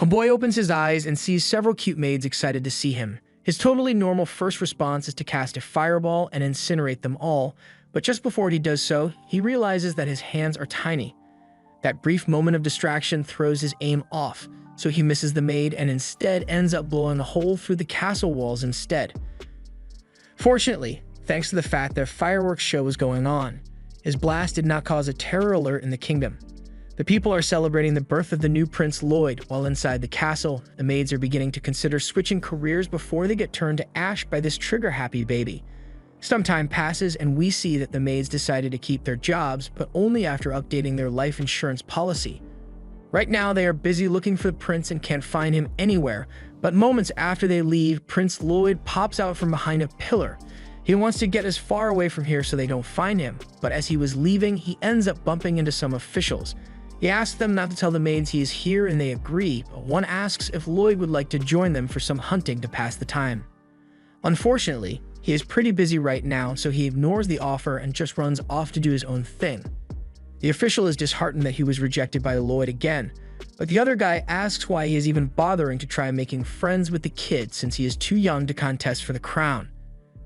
A boy opens his eyes and sees several cute maids excited to see him. His totally normal first response is to cast a fireball and incinerate them all, but just before he does so, he realizes that his hands are tiny. That brief moment of distraction throws his aim off, so he misses the maid and instead ends up blowing a hole through the castle walls instead. Fortunately, thanks to the fact that a fireworks show was going on, his blast did not cause a terror alert in the kingdom. The people are celebrating the birth of the new Prince Lloyd, while inside the castle, the maids are beginning to consider switching careers before they get turned to ash by this trigger-happy baby. Some time passes and we see that the maids decided to keep their jobs, but only after updating their life insurance policy. Right now, they are busy looking for the prince and can't find him anywhere, but moments after they leave, Prince Lloyd pops out from behind a pillar. He wants to get as far away from here so they don't find him, but as he was leaving, he ends up bumping into some officials. He asks them not to tell the maids he is here and they agree, but one asks if Lloyd would like to join them for some hunting to pass the time. Unfortunately, he is pretty busy right now, so he ignores the offer and just runs off to do his own thing. The official is disheartened that he was rejected by Lloyd again, but the other guy asks why he is even bothering to try making friends with the kid since he is too young to contest for the crown.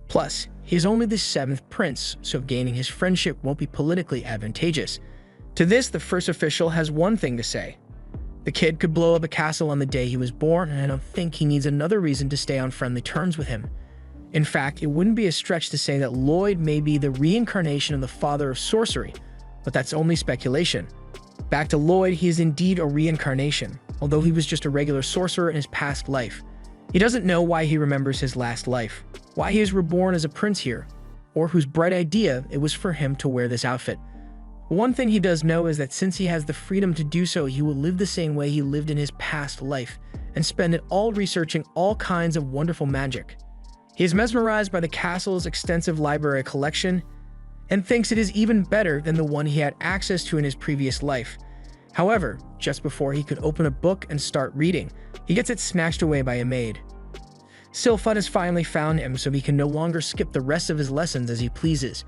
Plus, he is only the 7th prince, so gaining his friendship won't be politically advantageous. To this, the first official has one thing to say. The kid could blow up a castle on the day he was born, and I don't think he needs another reason to stay on friendly terms with him. In fact, it wouldn't be a stretch to say that Lloyd may be the reincarnation of the father of sorcery, but that's only speculation. Back to Lloyd, he is indeed a reincarnation, although he was just a regular sorcerer in his past life. He doesn't know why he remembers his last life, why he is reborn as a prince here, or whose bright idea it was for him to wear this outfit. One thing he does know is that since he has the freedom to do so, he will live the same way he lived in his past life, and spend it all researching all kinds of wonderful magic. He is mesmerized by the castle's extensive library collection, and thinks it is even better than the one he had access to in his previous life. However, just before he could open a book and start reading, he gets it snatched away by a maid. Silpha has finally found him, so he can no longer skip the rest of his lessons as he pleases.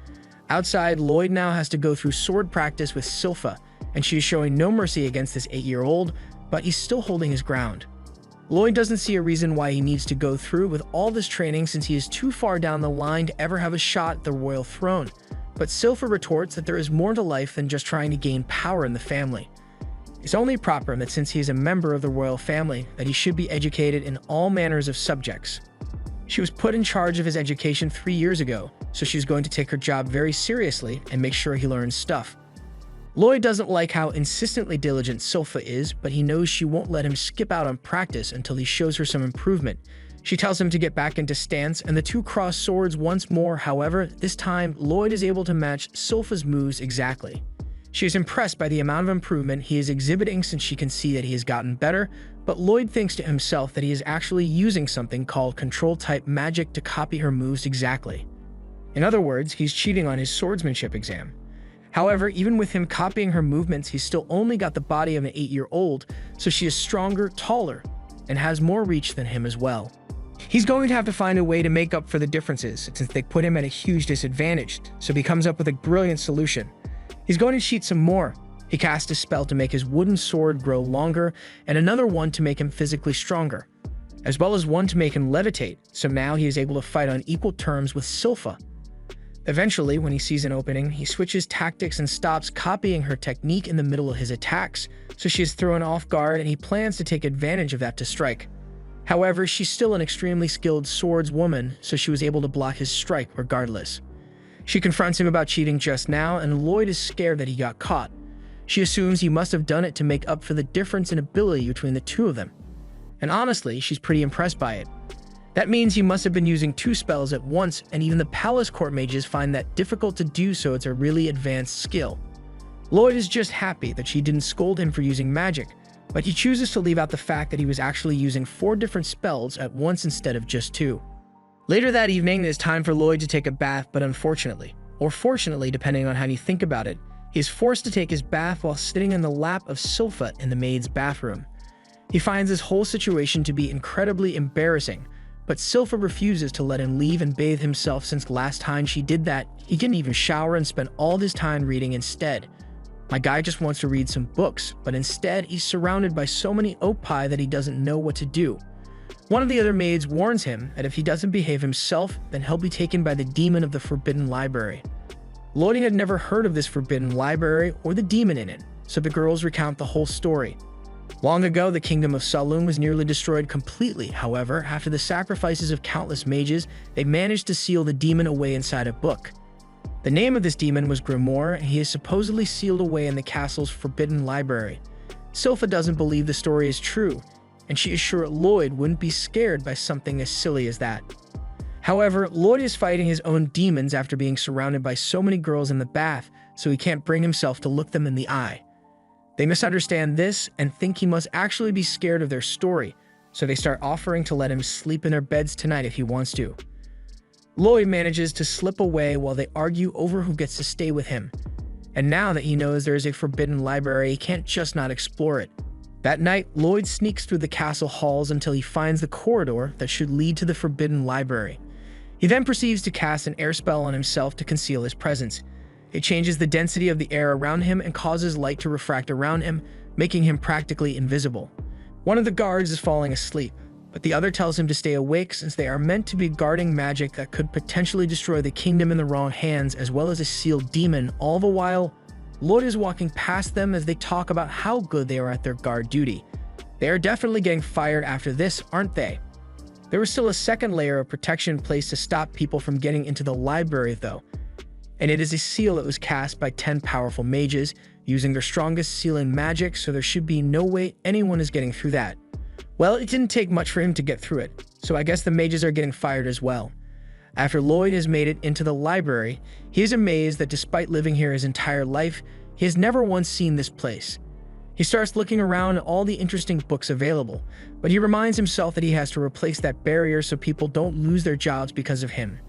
Outside, Lloyd now has to go through sword practice with Silpha, and she is showing no mercy against this 8-year-old, but he's still holding his ground. Lloyd doesn't see a reason why he needs to go through with all this training since he is too far down the line to ever have a shot at the royal throne, but Silpha retorts that there is more to life than just trying to gain power in the family. It's only proper that since he is a member of the royal family, that he should be educated in all manners of subjects. She was put in charge of his education 3 years ago, so she's going to take her job very seriously and make sure he learns stuff. Lloyd doesn't like how insistently diligent Silpha is, but he knows she won't let him skip out on practice until he shows her some improvement. She tells him to get back into stance, and the two cross swords once more. However, this time, Lloyd is able to match Silpha's moves exactly. She is impressed by the amount of improvement he is exhibiting since she can see that he has gotten better, but Lloyd thinks to himself that he is actually using something called control-type magic to copy her moves exactly. In other words, he's cheating on his swordsmanship exam. However, even with him copying her movements, he's still only got the body of an 8-year-old, so she is stronger, taller, and has more reach than him as well. He's going to have to find a way to make up for the differences, since they put him at a huge disadvantage, so he comes up with a brilliant solution. He's going to cheat some more. He casts a spell to make his wooden sword grow longer, and another one to make him physically stronger, as well as one to make him levitate, so now he is able to fight on equal terms with Silpha. Eventually, when he sees an opening, he switches tactics and stops copying her technique in the middle of his attacks, so she is thrown off guard and he plans to take advantage of that to strike. However, she's still an extremely skilled swordswoman, so she was able to block his strike regardless. She confronts him about cheating just now, and Lloyd is scared that he got caught. She assumes he must have done it to make up for the difference in ability between the two of them. And honestly, she's pretty impressed by it. That means he must have been using 2 spells at once, and even the palace court mages find that difficult to do, so it's a really advanced skill. Lloyd is just happy that she didn't scold him for using magic, but he chooses to leave out the fact that he was actually using 4 different spells at once instead of just 2. Later that evening, it is time for Lloyd to take a bath, but unfortunately, or fortunately depending on how you think about it, he is forced to take his bath while sitting in the lap of Silpha in the maid's bathroom. He finds this whole situation to be incredibly embarrassing, but Silpha refuses to let him leave and bathe himself since last time she did that, he couldn't even shower and spent all his time reading instead. My guy just wants to read some books, but instead he's surrounded by so many opie that he doesn't know what to do. One of the other maids warns him that if he doesn't behave himself, then he'll be taken by the demon of the Forbidden Library. Lloyd had never heard of this Forbidden Library or the demon in it, so the girls recount the whole story. Long ago, the kingdom of Saloon was nearly destroyed completely. However, after the sacrifices of countless mages, they managed to seal the demon away inside a book. The name of this demon was Grimoire, and he is supposedly sealed away in the castle's Forbidden Library. Silpha doesn't believe the story is true, and she is sure Lloyd wouldn't be scared by something as silly as that. However, Lloyd is fighting his own demons after being surrounded by so many girls in the bath, so he can't bring himself to look them in the eye. They misunderstand this and think he must actually be scared of their story, so they start offering to let him sleep in their beds tonight if he wants to. Lloyd manages to slip away while they argue over who gets to stay with him. And now that he knows there is a forbidden library, he can't just not explore it. That night, Lloyd sneaks through the castle halls until he finds the corridor that should lead to the forbidden library. He then proceeds to cast an air spell on himself to conceal his presence. It changes the density of the air around him and causes light to refract around him, making him practically invisible. One of the guards is falling asleep, but the other tells him to stay awake since they are meant to be guarding magic that could potentially destroy the kingdom in the wrong hands, as well as a sealed demon. All the while, Lloyd is walking past them as they talk about how good they are at their guard duty. They are definitely getting fired after this, aren't they? There was still a second layer of protection in place to stop people from getting into the library though, and it is a seal that was cast by 10 powerful mages using their strongest sealing magic, so there should be no way anyone is getting through that. Well, it didn't take much for him to get through it, so I guess the mages are getting fired as well. After Lloyd has made it into the library, he is amazed that despite living here his entire life, he has never once seen this place. He starts looking around at all the interesting books available, but he reminds himself that he has to replace that barrier so people don't lose their jobs because of him.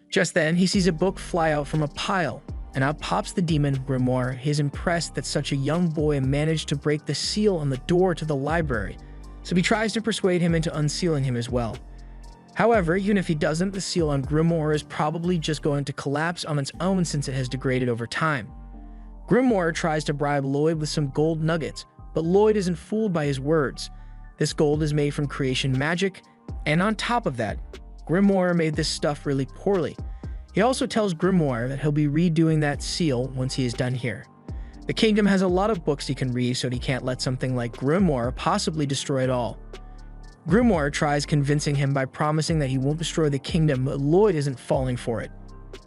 Just then, he sees a book fly out from a pile, and out pops the demon, Grimoire. He is impressed that such a young boy managed to break the seal on the door to the library, so he tries to persuade him into unsealing him as well. However, even if he doesn't, the seal on Grimoire is probably just going to collapse on its own since it has degraded over time. Grimoire tries to bribe Lloyd with some gold nuggets, but Lloyd isn't fooled by his words. This gold is made from creation magic, and on top of that, Grimoire made this stuff really poorly. He also tells Grimoire that he'll be redoing that seal once he is done here. The kingdom has a lot of books he can read, so he can't let something like Grimoire possibly destroy it all. Grimoire tries convincing him by promising that he won't destroy the kingdom, but Lloyd isn't falling for it.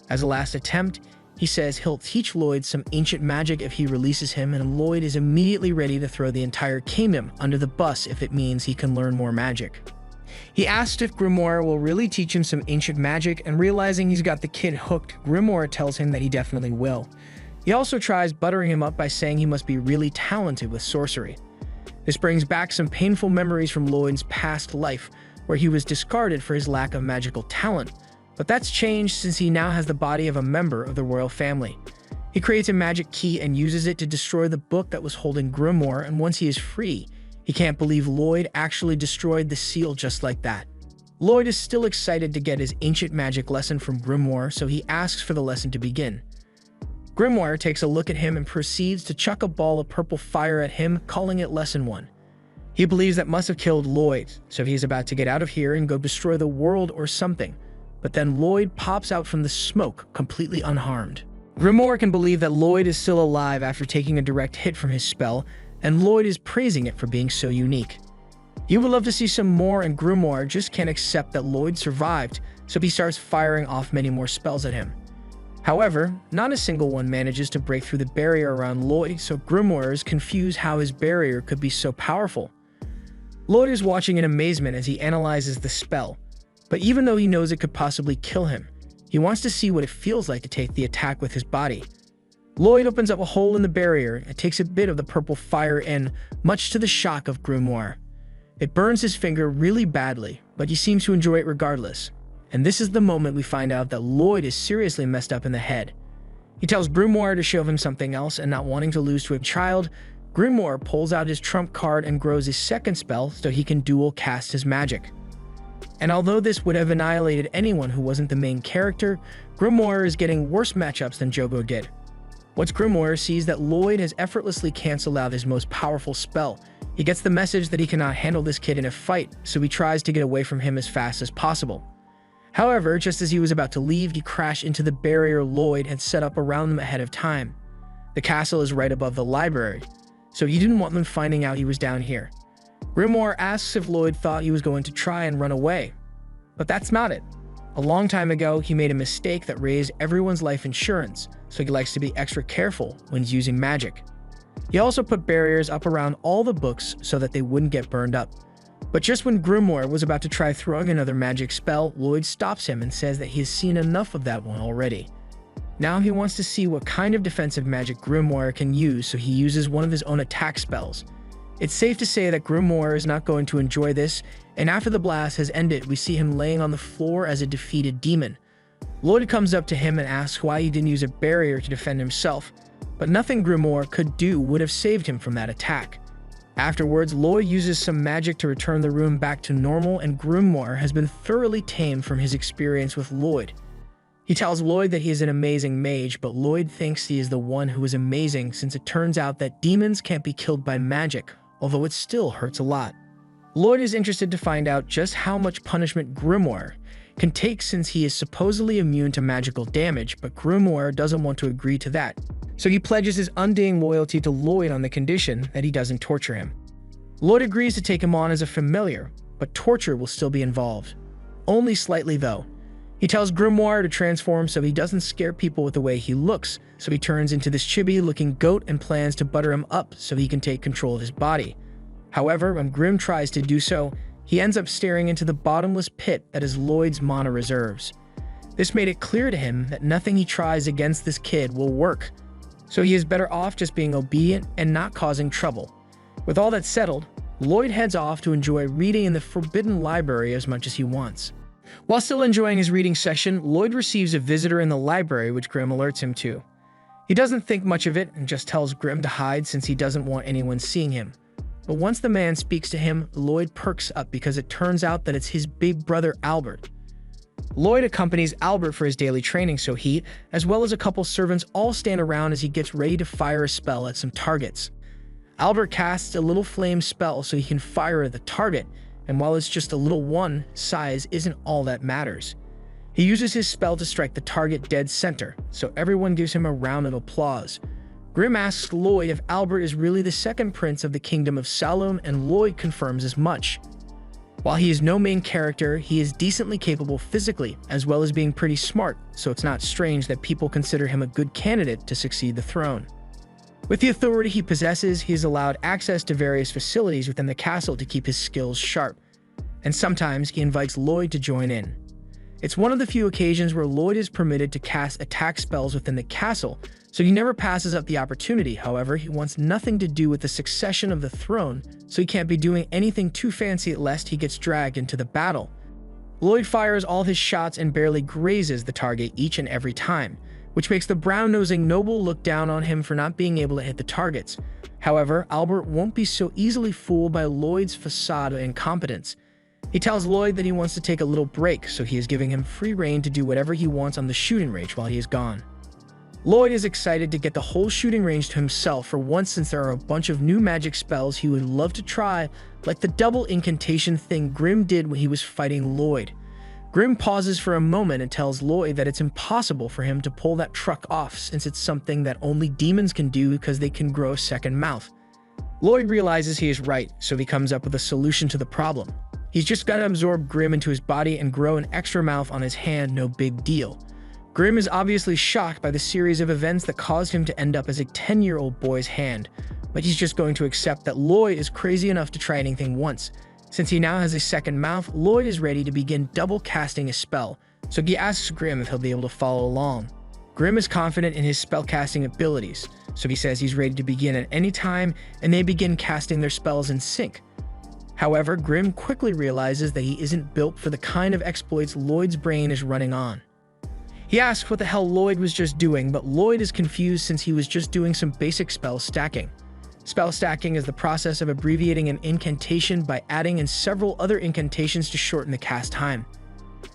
As a last attempt, he says he'll teach Lloyd some ancient magic if he releases him, and Lloyd is immediately ready to throw the entire kingdom under the bus if it means he can learn more magic. He asks if Grimoire will really teach him some ancient magic, and realizing he's got the kid hooked, Grimoire tells him that he definitely will. He also tries buttering him up by saying he must be really talented with sorcery. This brings back some painful memories from Lloyd's past life, where he was discarded for his lack of magical talent, but that's changed since he now has the body of a member of the royal family. He creates a magic key and uses it to destroy the book that was holding Grimoire, and once he is free, he can't believe Lloyd actually destroyed the seal just like that. Lloyd is still excited to get his ancient magic lesson from Grimoire, so he asks for the lesson to begin. Grimoire takes a look at him and proceeds to chuck a ball of purple fire at him, calling it Lesson 1. He believes that must have killed Lloyd, so he's about to get out of here and go destroy the world or something. But then Lloyd pops out from the smoke, completely unharmed. Grimoire can believe that Lloyd is still alive after taking a direct hit from his spell, and Lloyd is praising it for being so unique. He would love to see some more, and Grimoire just can't accept that Lloyd survived, so he starts firing off many more spells at him. However, not a single one manages to break through the barrier around Lloyd, so Grimoire is confused how his barrier could be so powerful. Lloyd is watching in amazement as he analyzes the spell, but even though he knows it could possibly kill him, he wants to see what it feels like to take the attack with his body. Lloyd opens up a hole in the barrier and takes a bit of the purple fire in, much to the shock of Grimoire. It burns his finger really badly, but he seems to enjoy it regardless. And this is the moment we find out that Lloyd is seriously messed up in the head. He tells Grimoire to show him something else, and not wanting to lose to a child, Grimoire pulls out his trump card and grows his second spell so he can dual cast his magic. And although this would have annihilated anyone who wasn't the main character, Grimoire is getting worse matchups than Jogo did. Once Grimoire sees that Lloyd has effortlessly canceled out his most powerful spell, he gets the message that he cannot handle this kid in a fight, so he tries to get away from him as fast as possible. However, just as he was about to leave, he crashed into the barrier Lloyd had set up around them ahead of time. The castle is right above the library, so he didn't want them finding out he was down here. Grimoire asks if Lloyd thought he was going to try and run away, but that's not it. A long time ago, he made a mistake that raised everyone's life insurance, so he likes to be extra careful when he's using magic. He also put barriers up around all the books so that they wouldn't get burned up. But just when Grimoire was about to try throwing another magic spell, Lloyd stops him and says that he has seen enough of that one already. Now he wants to see what kind of defensive magic Grimoire can use, so he uses one of his own attack spells. It's safe to say that Grimoire is not going to enjoy this, and after the blast has ended, we see him laying on the floor as a defeated demon. Lloyd comes up to him and asks why he didn't use a barrier to defend himself, but nothing Grimoire could do would have saved him from that attack. Afterwards, Lloyd uses some magic to return the room back to normal, and Grimoire has been thoroughly tamed from his experience with Lloyd. He tells Lloyd that he is an amazing mage, but Lloyd thinks he is the one who is amazing since it turns out that demons can't be killed by magic, although it still hurts a lot. Lloyd is interested to find out just how much punishment Grimoire can take since he is supposedly immune to magical damage, but Grimoire doesn't want to agree to that, so he pledges his undying loyalty to Lloyd on the condition that he doesn't torture him. Lloyd agrees to take him on as a familiar, but torture will still be involved. Only slightly though. He tells Grimoire to transform so he doesn't scare people with the way he looks, so he turns into this chibi-looking goat and plans to butter him up so he can take control of his body. However, when Grim tries to do so, he ends up staring into the bottomless pit that is Lloyd's mana reserves. This made it clear to him that nothing he tries against this kid will work, so he is better off just being obedient and not causing trouble. With all that settled, Lloyd heads off to enjoy reading in the Forbidden Library as much as he wants. While still enjoying his reading session, Lloyd receives a visitor in the library which Grim alerts him to. He doesn't think much of it and just tells Grim to hide since he doesn't want anyone seeing him. But once the man speaks to him, Lloyd perks up because it turns out that it's his big brother Albert. Lloyd accompanies Albert for his daily training, so he, as well as a couple servants, all stand around as he gets ready to fire a spell at some targets. Albert casts a little flame spell so he can fire at the target, and while it's just a little one, size isn't all that matters. He uses his spell to strike the target dead center, so everyone gives him a round of applause. Grim asks Lloyd if Albert is really the second prince of the kingdom of Salome, and Lloyd confirms as much. While he is no main character, he is decently capable physically, as well as being pretty smart, so it's not strange that people consider him a good candidate to succeed the throne. With the authority he possesses, he is allowed access to various facilities within the castle to keep his skills sharp, and sometimes he invites Lloyd to join in. It's one of the few occasions where Lloyd is permitted to cast attack spells within the castle, so he never passes up the opportunity. However, he wants nothing to do with the succession of the throne, so he can't be doing anything too fancy lest he gets dragged into the battle. Lloyd fires all his shots and barely grazes the target each and every time, which makes the brown-nosing noble look down on him for not being able to hit the targets. However, Albert won't be so easily fooled by Lloyd's facade of incompetence. He tells Lloyd that he wants to take a little break, so he is giving him free rein to do whatever he wants on the shooting range while he is gone. Lloyd is excited to get the whole shooting range to himself for once since there are a bunch of new magic spells he would love to try, like the double incantation thing Grim did when he was fighting Lloyd. Grim pauses for a moment and tells Lloyd that it's impossible for him to pull that truck off since it's something that only demons can do because they can grow a second mouth. Lloyd realizes he is right, so he comes up with a solution to the problem. He's just got to absorb Grim into his body and grow an extra mouth on his hand, no big deal. Grim is obviously shocked by the series of events that caused him to end up as a 10-year-old boy's hand, but he's just going to accept that Lloyd is crazy enough to try anything once. Since he now has a second mouth, Lloyd is ready to begin double casting a spell, so he asks Grim if he'll be able to follow along. Grim is confident in his spellcasting abilities, so he says he's ready to begin at any time, and they begin casting their spells in sync. However, Grim quickly realizes that he isn't built for the kind of exploits Lloyd's brain is running on. He asks what the hell Lloyd was just doing, but Lloyd is confused since he was just doing some basic spell stacking. Spell stacking is the process of abbreviating an incantation by adding in several other incantations to shorten the cast time.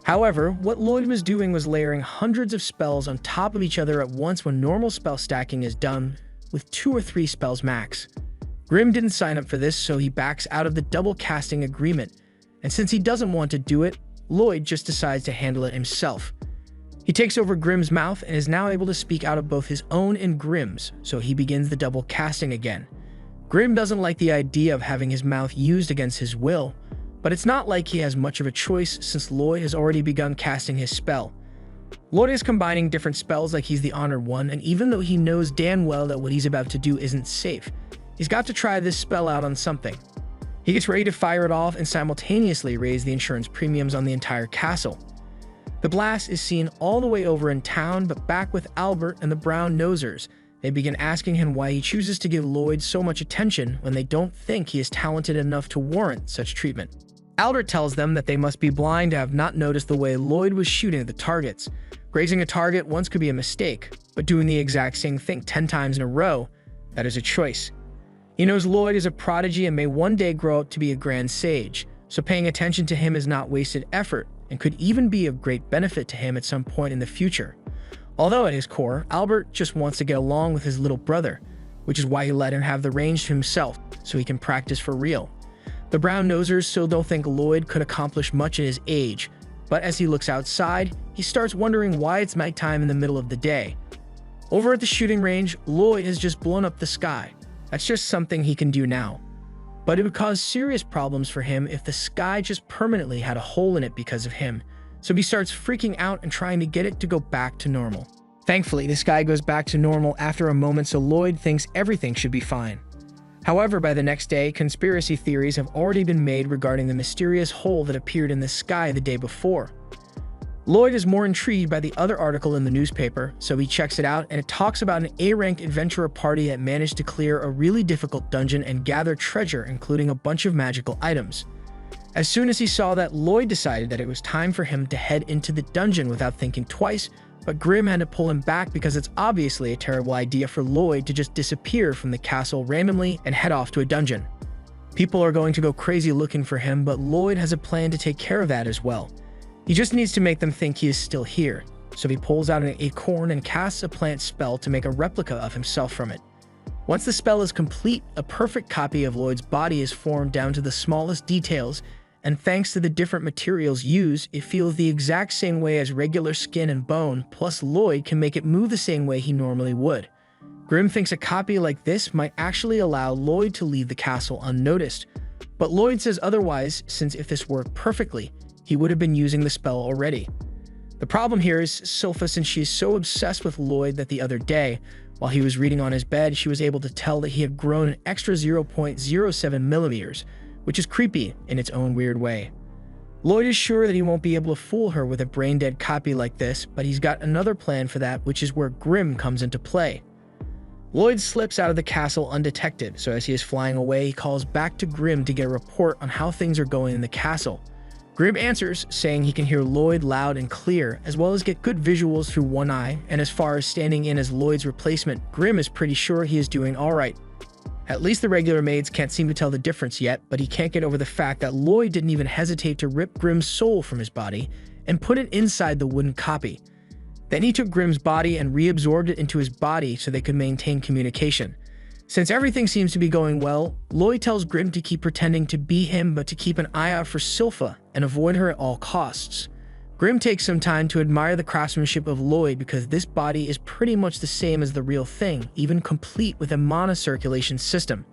However, what Lloyd was doing was layering hundreds of spells on top of each other at once when normal spell stacking is done with 2 or 3 spells max. Grimm didn't sign up for this, so he backs out of the double casting agreement, and since he doesn't want to do it, Lloyd just decides to handle it himself. He takes over Grimm's mouth and is now able to speak out of both his own and Grimm's, so he begins the double casting again. Grimm doesn't like the idea of having his mouth used against his will, but it's not like he has much of a choice since Lloyd has already begun casting his spell. Lloyd is combining different spells like he's the Honored One, and even though he knows damn well that what he's about to do isn't safe, he's got to try this spell out on something. He gets ready to fire it off and simultaneously raise the insurance premiums on the entire castle. The blast is seen all the way over in town, but back with Albert and the Brown Nosers, they begin asking him why he chooses to give Lloyd so much attention when they don't think he is talented enough to warrant such treatment. Albert tells them that they must be blind to have not noticed the way Lloyd was shooting at the targets. Grazing a target once could be a mistake, but doing the exact same thing 10 times in a row, that is a choice. He knows Lloyd is a prodigy and may one day grow up to be a grand sage, so paying attention to him is not wasted effort and could even be of great benefit to him at some point in the future. Although at his core, Albert just wants to get along with his little brother, which is why he let him have the range to himself so he can practice for real. The Brown Nosers still don't think Lloyd could accomplish much at his age, but as he looks outside, he starts wondering why it's nighttime in the middle of the day. Over at the shooting range, Lloyd has just blown up the sky. That's just something he can do now. But it would cause serious problems for him if the sky just permanently had a hole in it because of him, so he starts freaking out and trying to get it to go back to normal. Thankfully, the sky goes back to normal after a moment, so Lloyd thinks everything should be fine. However, by the next day, conspiracy theories have already been made regarding the mysterious hole that appeared in the sky the day before. Lloyd is more intrigued by the other article in the newspaper, so he checks it out, and it talks about an A-ranked adventurer party that managed to clear a really difficult dungeon and gather treasure, including a bunch of magical items. As soon as he saw that, Lloyd decided that it was time for him to head into the dungeon without thinking twice, but Grimm had to pull him back because it's obviously a terrible idea for Lloyd to just disappear from the castle randomly and head off to a dungeon. People are going to go crazy looking for him, but Lloyd has a plan to take care of that as well. He just needs to make them think he is still here, so he pulls out an acorn and casts a plant spell to make a replica of himself from it. Once the spell is complete, a perfect copy of Lloyd's body is formed down to the smallest details, and thanks to the different materials used, it feels the exact same way as regular skin and bone, plus Lloyd can make it move the same way he normally would. Grimm thinks a copy like this might actually allow Lloyd to leave the castle unnoticed, but Lloyd says otherwise, since if this worked perfectly, he would have been using the spell already. The problem here is Sylpha, since she is so obsessed with Lloyd that the other day, while he was reading on his bed, she was able to tell that he had grown an extra 0.07 millimeters, which is creepy in its own weird way. Lloyd is sure that he won't be able to fool her with a brain-dead copy like this, but he's got another plan for that, which is where Grimm comes into play. Lloyd slips out of the castle undetected, so as he is flying away, he calls back to Grimm to get a report on how things are going in the castle. Grimm answers, saying he can hear Lloyd loud and clear, as well as get good visuals through one eye, and as far as standing in as Lloyd's replacement, Grimm is pretty sure he is doing alright. At least the regular maids can't seem to tell the difference yet, but he can't get over the fact that Lloyd didn't even hesitate to rip Grimm's soul from his body and put it inside the wooden copy. Then he took Grimm's body and reabsorbed it into his body so they could maintain communication. Since everything seems to be going well, Lloyd tells Grimm to keep pretending to be him but to keep an eye out for Sylpha and avoid her at all costs. Grimm takes some time to admire the craftsmanship of Lloyd because this body is pretty much the same as the real thing, even complete with a mana-circulation system.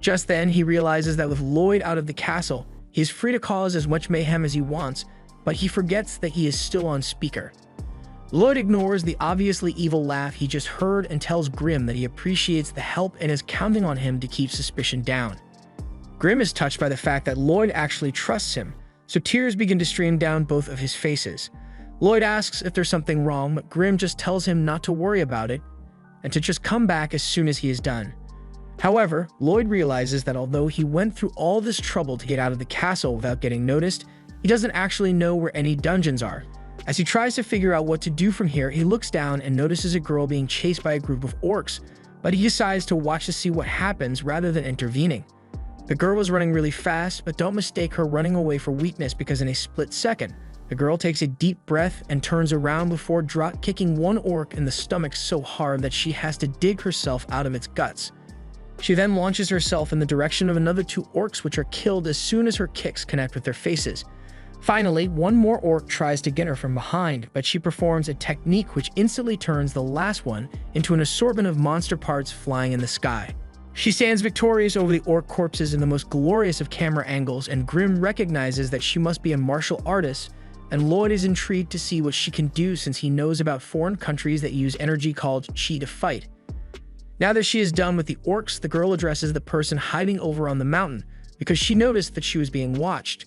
Just then, he realizes that with Lloyd out of the castle, he is free to cause as much mayhem as he wants, but he forgets that he is still on speaker. Lloyd ignores the obviously evil laugh he just heard and tells Grimm that he appreciates the help and is counting on him to keep suspicion down. Grimm is touched by the fact that Lloyd actually trusts him, so tears begin to stream down both of his faces. Lloyd asks if there's something wrong, but Grimm just tells him not to worry about it and to just come back as soon as he is done. However, Lloyd realizes that although he went through all this trouble to get out of the castle without getting noticed, he doesn't actually know where any dungeons are. As he tries to figure out what to do from here, he looks down and notices a girl being chased by a group of orcs, but he decides to watch to see what happens rather than intervening. The girl was running really fast, but don't mistake her running away for weakness because in a split second, The girl takes a deep breath and turns around before drop-kicking one orc in the stomach so hard that she has to dig herself out of its guts. She then launches herself in the direction of another 2 orcs, which are killed as soon as her kicks connect with their faces. Finally, one more orc tries to get her from behind, but she performs a technique which instantly turns the last one into an assortment of monster parts flying in the sky. She stands victorious over the orc corpses in the most glorious of camera angles, and Grimm recognizes that she must be a martial artist, and Lloyd is intrigued to see what she can do since he knows about foreign countries that use energy called chi to fight. Now that she is done with the orcs, the girl addresses the person hiding over on the mountain because she noticed that she was being watched.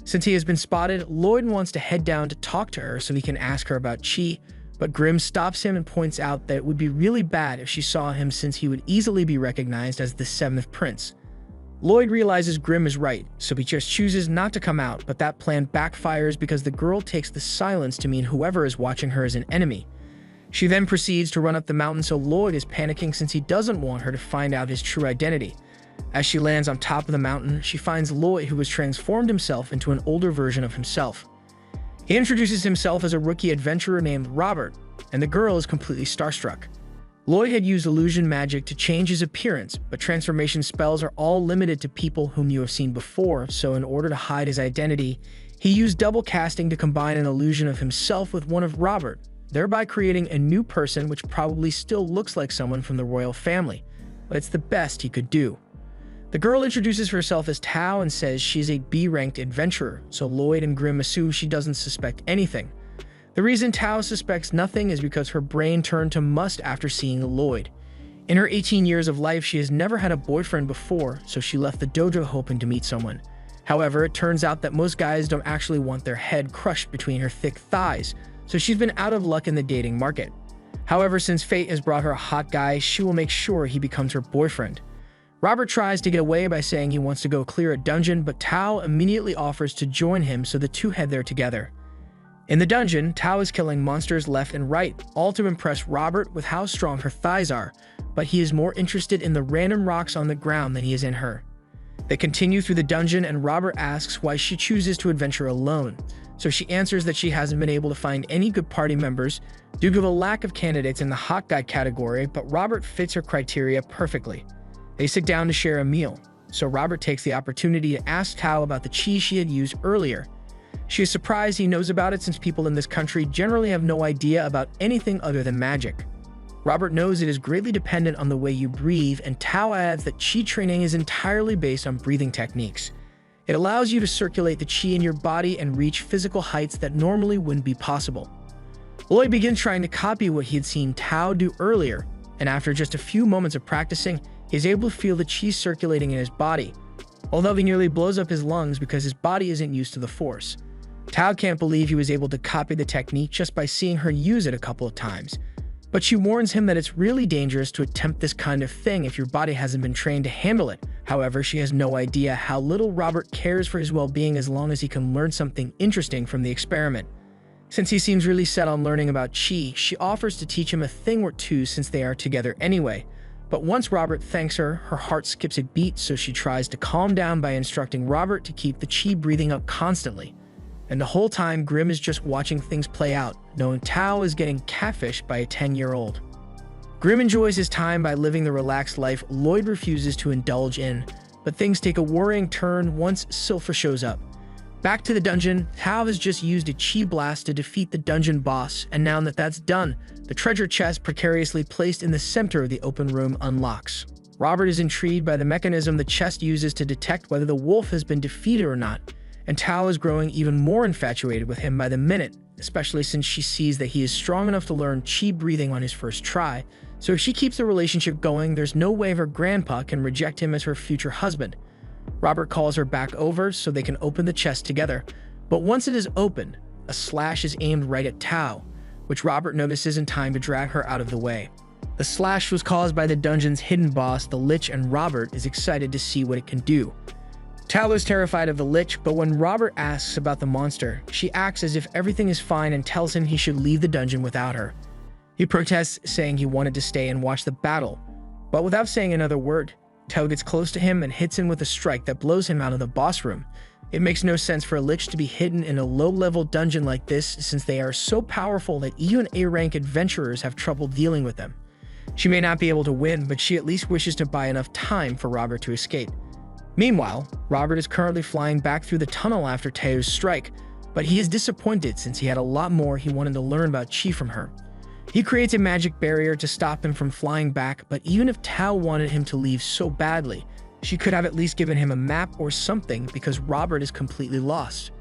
Since he has been spotted, Lloyd wants to head down to talk to her so he can ask her about chi, but Grimm stops him and points out that it would be really bad if she saw him since he would easily be recognized as the 7th prince. Lloyd realizes Grimm is right, so he just chooses not to come out, but that plan backfires because the girl takes the silence to mean whoever is watching her is an enemy. She then proceeds to run up the mountain, so Lloyd is panicking since he doesn't want her to find out his true identity. As she lands on top of the mountain, she finds Lloyd, who has transformed himself into an older version of himself. He introduces himself as a rookie adventurer named Robert, and the girl is completely starstruck. Lloyd had used illusion magic to change his appearance, but transformation spells are all limited to people whom you have seen before, so in order to hide his identity, he used double casting to combine an illusion of himself with one of Robert, thereby creating a new person which probably still looks like someone from the royal family, but it's the best he could do. The girl introduces herself as Tao and says she's a B-ranked adventurer, so Lloyd and Grimm assume she doesn't suspect anything. The reason Tao suspects nothing is because her brain turned to must after seeing Lloyd. In her 18 years of life, she has never had a boyfriend before, so she left the dojo hoping to meet someone. However, it turns out that most guys don't actually want their head crushed between her thick thighs, so she's been out of luck in the dating market. However, since fate has brought her a hot guy, she will make sure he becomes her boyfriend. Robert tries to get away by saying he wants to go clear a dungeon, but Tao immediately offers to join him, so the two head there together. In the dungeon, Tao is killing monsters left and right, all to impress Robert with how strong her thighs are, but he is more interested in the random rocks on the ground than he is in her. They continue through the dungeon, and Robert asks why she chooses to adventure alone, so she answers that she hasn't been able to find any good party members due to the lack of candidates in the hot guy category, but Robert fits her criteria perfectly. They sit down to share a meal, so Robert takes the opportunity to ask Tao about the chi she had used earlier. She is surprised he knows about it since people in this country generally have no idea about anything other than magic. Robert knows it is greatly dependent on the way you breathe, and Tao adds that chi training is entirely based on breathing techniques. It allows you to circulate the chi in your body and reach physical heights that normally wouldn't be possible. Lloyd begins trying to copy what he had seen Tao do earlier, and after just a few moments of practicing, he is able to feel the chi circulating in his body, although he nearly blows up his lungs because his body isn't used to the force. Tao can't believe he was able to copy the technique just by seeing her use it a couple of times, but she warns him that it's really dangerous to attempt this kind of thing if your body hasn't been trained to handle it. However, she has no idea how little Robert cares for his well-being as long as he can learn something interesting from the experiment. Since he seems really set on learning about chi, she offers to teach him a thing or two since they are together anyway. But once Robert thanks her, her heart skips a beat, so she tries to calm down by instructing Robert to keep the chi breathing up constantly. And the whole time, Grimm is just watching things play out, knowing Tao is getting catfished by a 10-year-old. Grimm enjoys his time by living the relaxed life Lloyd refuses to indulge in, but things take a worrying turn once Silpher shows up. Back to the dungeon, Tao has just used a chi blast to defeat the dungeon boss, and now that that's done, the treasure chest precariously placed in the center of the open room unlocks. Robert is intrigued by the mechanism the chest uses to detect whether the wolf has been defeated or not, and Tao is growing even more infatuated with him by the minute, especially since she sees that he is strong enough to learn chi breathing on his first try, so if she keeps the relationship going, there's no way her grandpa can reject him as her future husband. Robert calls her back over so they can open the chest together, but once it is opened, a slash is aimed right at Tao, which Robert notices in time to drag her out of the way. The slash was caused by the dungeon's hidden boss, the Lich, and Robert is excited to see what it can do. Tao is terrified of the Lich, but when Robert asks about the monster, she acts as if everything is fine and tells him he should leave the dungeon without her. He protests, saying he wanted to stay and watch the battle, but without saying another word, Tao gets close to him and hits him with a strike that blows him out of the boss room. It makes no sense for a lich to be hidden in a low-level dungeon like this, since they are so powerful that even A-rank adventurers have trouble dealing with them. She may not be able to win, but she at least wishes to buy enough time for Robert to escape. Meanwhile, Robert is currently flying back through the tunnel after Teo's strike, but he is disappointed since he had a lot more he wanted to learn about Qi from her. He creates a magic barrier to stop him from flying back, but even if Tao wanted him to leave so badly, she could have at least given him a map or something because Robert is completely lost.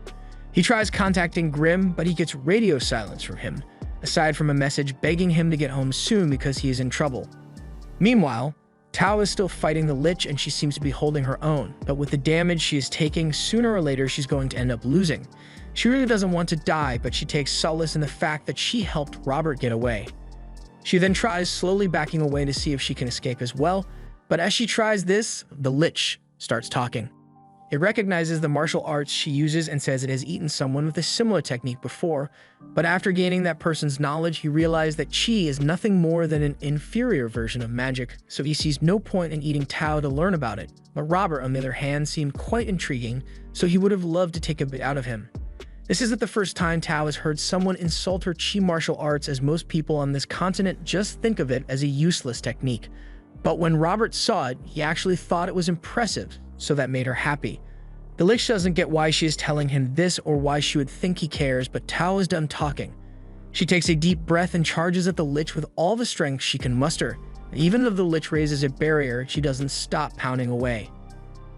He tries contacting Grimm, but he gets radio silence from him, aside from a message begging him to get home soon because he is in trouble. Meanwhile, Tao is still fighting the Lich and she seems to be holding her own, but with the damage she is taking, sooner or later she's going to end up losing. She really doesn't want to die, but she takes solace in the fact that she helped Robert get away. She then tries slowly backing away to see if she can escape as well, but as she tries this, the Lich starts talking. It recognizes the martial arts she uses and says it has eaten someone with a similar technique before, but after gaining that person's knowledge, he realized that Qi is nothing more than an inferior version of magic, so he sees no point in eating Tao to learn about it. But Robert, on the other hand, seemed quite intriguing, so he would have loved to take a bit out of him. This isn't the first time Tao has heard someone insult her Qi martial arts, as most people on this continent just think of it as a useless technique. But when Robert saw it, he actually thought it was impressive, so that made her happy. The Lich doesn't get why she is telling him this or why she would think he cares, but Tao is done talking. She takes a deep breath and charges at the Lich with all the strength she can muster. Even if the Lich raises a barrier, she doesn't stop pounding away.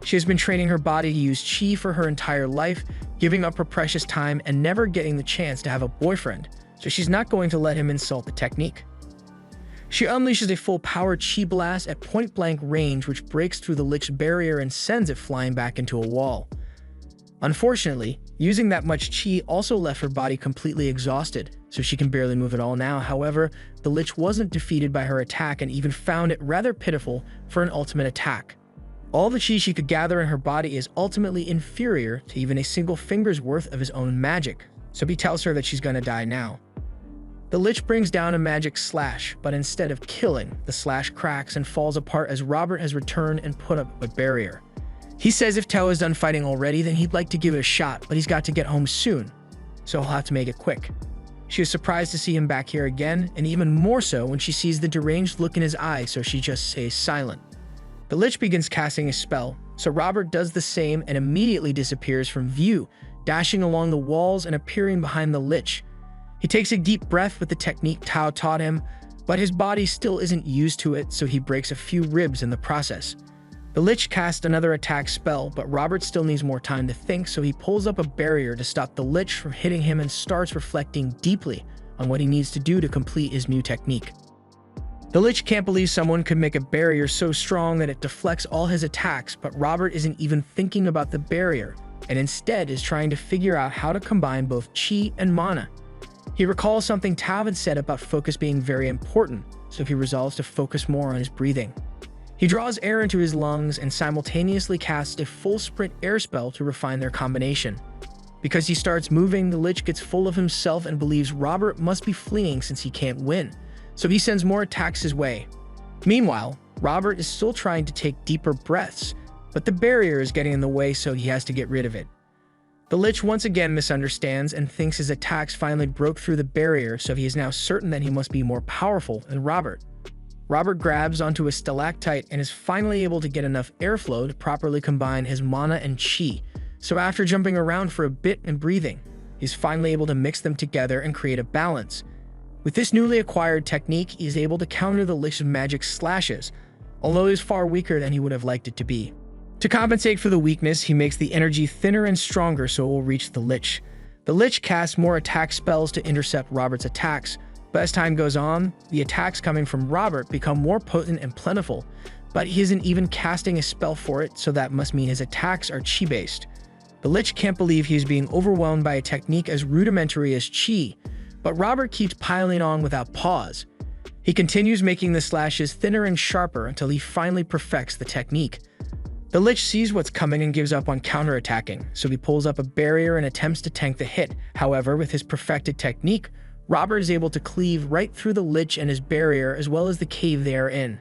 She has been training her body to use Qi for her entire life, giving up her precious time and never getting the chance to have a boyfriend, so she's not going to let him insult the technique. She unleashes a full-power Qi blast at point-blank range, which breaks through the Lich's barrier and sends it flying back into a wall. Unfortunately, using that much Qi also left her body completely exhausted, so she can barely move at all now. However, the Lich wasn't defeated by her attack and even found it rather pitiful for an ultimate attack. All the Qi she could gather in her body is ultimately inferior to even a single finger's worth of his own magic, so he tells her that she's gonna die now. The Lich brings down a magic slash, but instead of killing, the slash cracks and falls apart as Robert has returned and put up a barrier. He says if Tao is done fighting already, then he'd like to give it a shot, but he's got to get home soon, so he'll have to make it quick. She is surprised to see him back here again, and even more so when she sees the deranged look in his eyes, so she just stays silent. The Lich begins casting a spell, so Robert does the same and immediately disappears from view, dashing along the walls and appearing behind the Lich. He takes a deep breath with the technique Tao taught him, but his body still isn't used to it, so he breaks a few ribs in the process. The Lich casts another attack spell, but Robert still needs more time to think, so he pulls up a barrier to stop the Lich from hitting him and starts reflecting deeply on what he needs to do to complete his new technique. The Lich can't believe someone could make a barrier so strong that it deflects all his attacks, but Robert isn't even thinking about the barrier, and instead is trying to figure out how to combine both Qi and mana. He recalls something Tao had said about focus being very important, so he resolves to focus more on his breathing. He draws air into his lungs and simultaneously casts a full sprint air spell to refine their combination. Because he starts moving, the Lich gets full of himself and believes Robert must be fleeing since he can't win, so he sends more attacks his way. Meanwhile, Robert is still trying to take deeper breaths, but the barrier is getting in the way, so he has to get rid of it. The Lich once again misunderstands and thinks his attacks finally broke through the barrier, so he is now certain that he must be more powerful than Robert. Robert grabs onto a stalactite and is finally able to get enough airflow to properly combine his mana and Qi, so after jumping around for a bit and breathing, he's finally able to mix them together and create a balance. With this newly acquired technique, he is able to counter the Lich's magic slashes, although he is far weaker than he would have liked it to be. To compensate for the weakness, he makes the energy thinner and stronger so it will reach the Lich. The Lich casts more attack spells to intercept Robert's attacks, but as time goes on, the attacks coming from Robert become more potent and plentiful, but he isn't even casting a spell for it, so that must mean his attacks are Qi-based. The Lich can't believe he is being overwhelmed by a technique as rudimentary as Qi, but Robert keeps piling on without pause. He continues making the slashes thinner and sharper until he finally perfects the technique. The Lich sees what's coming and gives up on counterattacking, so he pulls up a barrier and attempts to tank the hit. However, with his perfected technique, Robert is able to cleave right through the Lich and his barrier as well as the cave they are in.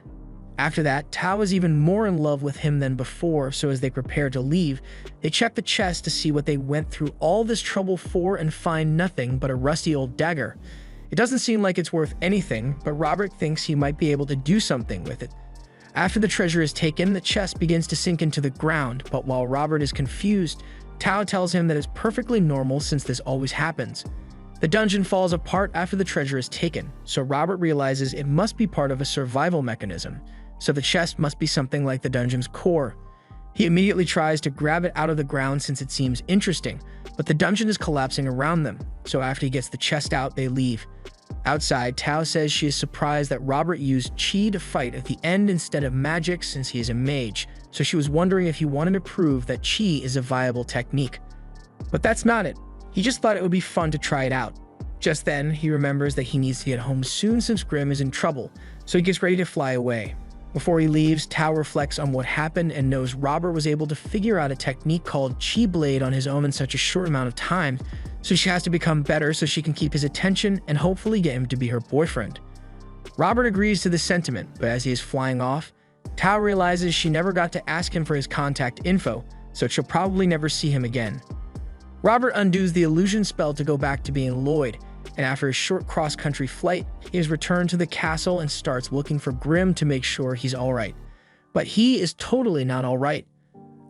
After that, Tao is even more in love with him than before, so as they prepare to leave, they check the chest to see what they went through all this trouble for and find nothing but a rusty old dagger. It doesn't seem like it's worth anything, but Robert thinks he might be able to do something with it. After the treasure is taken, the chest begins to sink into the ground, but while Robert is confused, Tao tells him that it's perfectly normal since this always happens. The dungeon falls apart after the treasure is taken, so Robert realizes it must be part of a survival mechanism, so the chest must be something like the dungeon's core. He immediately tries to grab it out of the ground since it seems interesting, but the dungeon is collapsing around them, so after he gets the chest out, they leave. Outside, Tao says she is surprised that Robert used chi to fight at the end instead of magic since he is a mage, so she was wondering if he wanted to prove that chi is a viable technique. But that's not it. He just thought it would be fun to try it out. Just then, he remembers that he needs to get home soon since Grimm is in trouble, so he gets ready to fly away. Before he leaves, Tao reflects on what happened and knows Robert was able to figure out a technique called Chi Blade on his own in such a short amount of time, so she has to become better so she can keep his attention and hopefully get him to be her boyfriend. Robert agrees to this sentiment, but as he is flying off, Tao realizes she never got to ask him for his contact info, so she'll probably never see him again. Robert undoes the illusion spell to go back to being Lloyd, and after a short cross-country flight, he is returned to the castle and starts looking for Grimm to make sure he's alright. But he is totally not alright.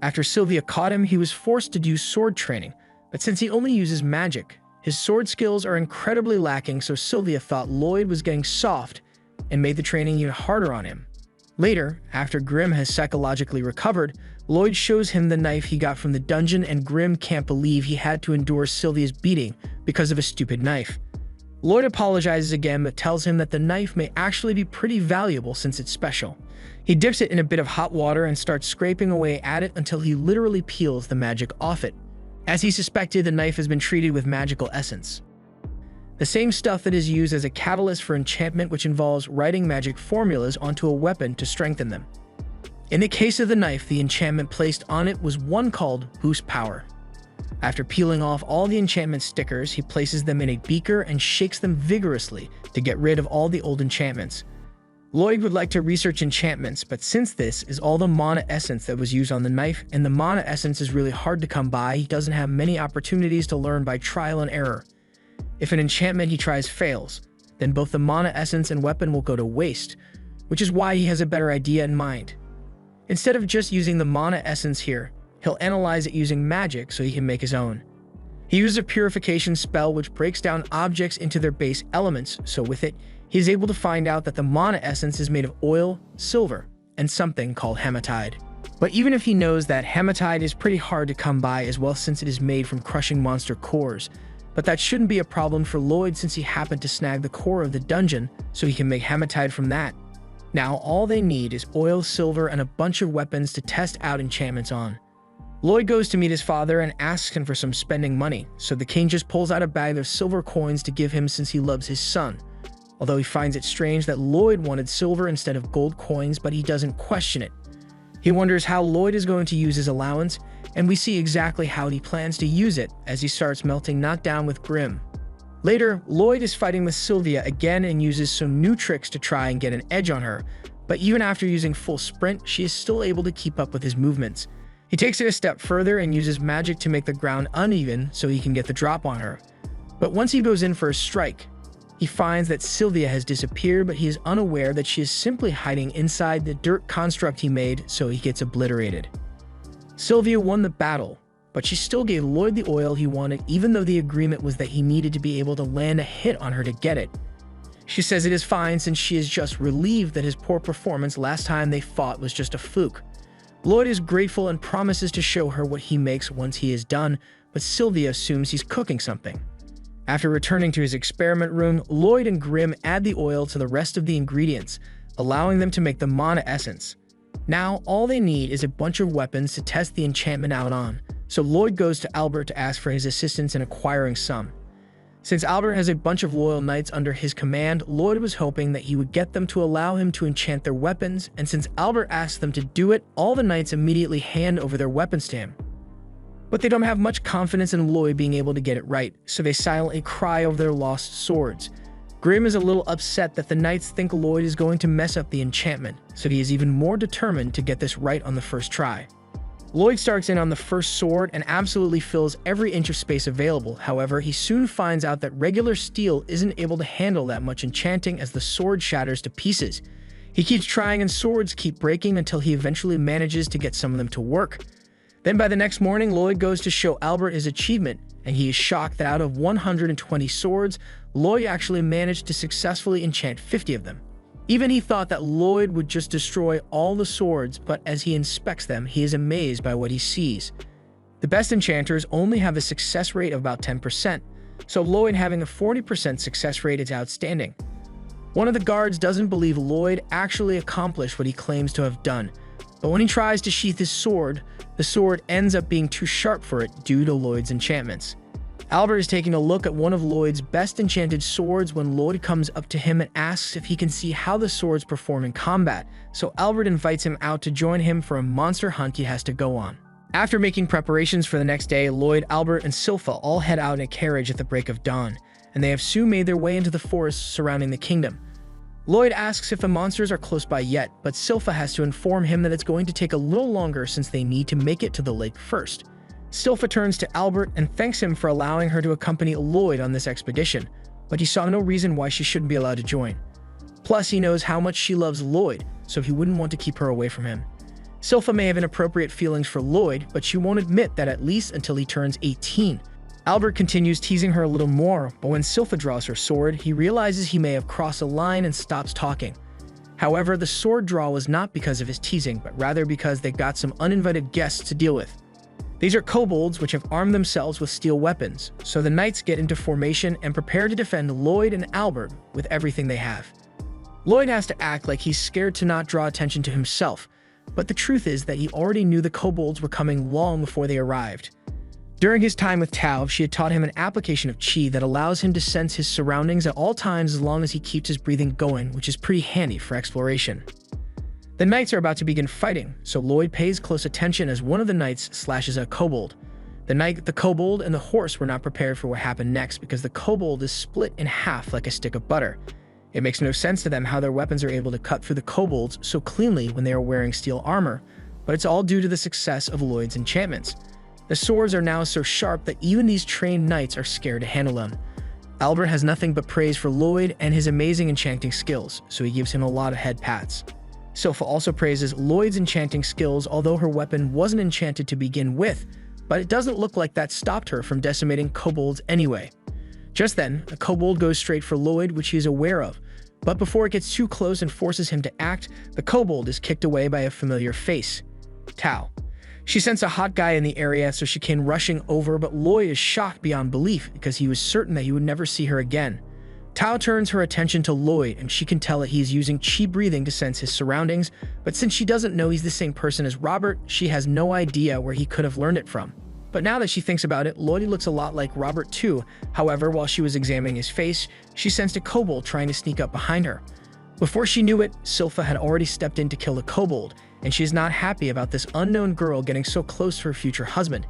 After Sylvia caught him, he was forced to do sword training, but since he only uses magic, his sword skills are incredibly lacking, so Sylvia thought Lloyd was getting soft and made the training even harder on him. Later, after Grimm has psychologically recovered, Lloyd shows him the knife he got from the dungeon and Grimm can't believe he had to endure Sylvia's beating because of a stupid knife. Lloyd apologizes again but tells him that the knife may actually be pretty valuable since it's special. He dips it in a bit of hot water and starts scraping away at it until he literally peels the magic off it. As he suspected, the knife has been treated with magical essence, the same stuff that is used as a catalyst for enchantment, which involves writing magic formulas onto a weapon to strengthen them. In the case of the knife, the enchantment placed on it was one called Boost Power. After peeling off all the enchantment stickers, he places them in a beaker and shakes them vigorously to get rid of all the old enchantments. Lloyd would like to research enchantments, but since this is all the mana essence that was used on the knife, and the mana essence is really hard to come by, he doesn't have many opportunities to learn by trial and error. If an enchantment he tries fails, then both the mana essence and weapon will go to waste, which is why he has a better idea in mind. Instead of just using the mana essence here, he'll analyze it using magic so he can make his own. He uses a purification spell which breaks down objects into their base elements, so with it, he is able to find out that the mana essence is made of oil, silver, and something called hematite. But even if he knows that hematite is pretty hard to come by as well since it is made from crushing monster cores, but that shouldn't be a problem for Lloyd since he happened to snag the core of the dungeon so he can make hematite from that. Now all they need is oil, silver, and a bunch of weapons to test out enchantments on. Lloyd goes to meet his father and asks him for some spending money, so the king just pulls out a bag of silver coins to give him since he loves his son. Although he finds it strange that Lloyd wanted silver instead of gold coins, but he doesn't question it. He wonders how Lloyd is going to use his allowance, and we see exactly how he plans to use it as he starts melting knockdown with Grimm. Later, Lloyd is fighting with Sylvia again and uses some new tricks to try and get an edge on her, but even after using full sprint, she is still able to keep up with his movements. He takes it a step further and uses magic to make the ground uneven so he can get the drop on her. But once he goes in for a strike, he finds that Sylvia has disappeared, but he is unaware that she is simply hiding inside the dirt construct he made, so he gets obliterated. Sylvia won the battle, but she still gave Lloyd the oil he wanted even though the agreement was that he needed to be able to land a hit on her to get it. She says it is fine since she is just relieved that his poor performance last time they fought was just a fluke. Lloyd is grateful and promises to show her what he makes once he is done, but Sylvia assumes he's cooking something. After returning to his experiment room, Lloyd and Grimm add the oil to the rest of the ingredients, allowing them to make the mana essence. Now, all they need is a bunch of weapons to test the enchantment out on, so Lloyd goes to Albert to ask for his assistance in acquiring some. Since Albert has a bunch of loyal knights under his command, Lloyd was hoping that he would get them to allow him to enchant their weapons, and since Albert asked them to do it, all the knights immediately hand over their weapons to him. But they don't have much confidence in Lloyd being able to get it right, so they silently cry over their lost swords. Grim is a little upset that the knights think Lloyd is going to mess up the enchantment, so he is even more determined to get this right on the first try. Lloyd starts in on the first sword and absolutely fills every inch of space available. However, he soon finds out that regular steel isn't able to handle that much enchanting as the sword shatters to pieces. He keeps trying and swords keep breaking until he eventually manages to get some of them to work. Then by the next morning, Lloyd goes to show Albert his achievement, and he is shocked that out of 120 swords, Lloyd actually managed to successfully enchant 50 of them. Even he thought that Lloyd would just destroy all the swords, but as he inspects them, he is amazed by what he sees. The best enchanters only have a success rate of about 10%, so Lloyd having a 40% success rate is outstanding. One of the guards doesn't believe Lloyd actually accomplished what he claims to have done, but when he tries to sheath his sword, the sword ends up being too sharp for it due to Lloyd's enchantments. Albert is taking a look at one of Lloyd's best enchanted swords when Lloyd comes up to him and asks if he can see how the swords perform in combat, so Albert invites him out to join him for a monster hunt he has to go on. After making preparations for the next day, Lloyd, Albert, and Silpha all head out in a carriage at the break of dawn, and they have soon made their way into the forests surrounding the kingdom. Lloyd asks if the monsters are close by yet, but Silpha has to inform him that it's going to take a little longer since they need to make it to the lake first. Silpha turns to Albert and thanks him for allowing her to accompany Lloyd on this expedition, but he saw no reason why she shouldn't be allowed to join. Plus, he knows how much she loves Lloyd, so he wouldn't want to keep her away from him. Silpha may have inappropriate feelings for Lloyd, but she won't admit that at least until he turns 18. Albert continues teasing her a little more, but when Silpha draws her sword, he realizes he may have crossed a line and stops talking. However, the sword draw was not because of his teasing, but rather because they got some uninvited guests to deal with. These are kobolds which have armed themselves with steel weapons, so the knights get into formation and prepare to defend Lloyd and Albert with everything they have. Lloyd has to act like he's scared to not draw attention to himself, but the truth is that he already knew the kobolds were coming long before they arrived. During his time with Tau, she had taught him an application of chi that allows him to sense his surroundings at all times as long as he keeps his breathing going, which is pretty handy for exploration. The knights are about to begin fighting, so Lloyd pays close attention as one of the knights slashes a kobold. The knight, the kobold, and the horse were not prepared for what happened next because the kobold is split in half like a stick of butter. It makes no sense to them how their weapons are able to cut through the kobolds so cleanly when they are wearing steel armor, but it's all due to the success of Lloyd's enchantments. The swords are now so sharp that even these trained knights are scared to handle them. Albert has nothing but praise for Lloyd and his amazing enchanting skills, so he gives him a lot of head pats. Silpha also praises Lloyd's enchanting skills, although her weapon wasn't enchanted to begin with, but it doesn't look like that stopped her from decimating kobolds anyway. Just then, a kobold goes straight for Lloyd, which he is aware of, but before it gets too close and forces him to act, the kobold is kicked away by a familiar face, Tau. She sensed a hot guy in the area, so she came rushing over, but Lloyd is shocked beyond belief because he was certain that he would never see her again. Tau turns her attention to Lloyd, and she can tell that he is using chi breathing to sense his surroundings, but since she doesn't know he's the same person as Robert, she has no idea where he could have learned it from. But now that she thinks about it, Lloyd looks a lot like Robert too. However, while she was examining his face, she sensed a kobold trying to sneak up behind her. Before she knew it, Silpha had already stepped in to kill the kobold, and she is not happy about this unknown girl getting so close to her future husband.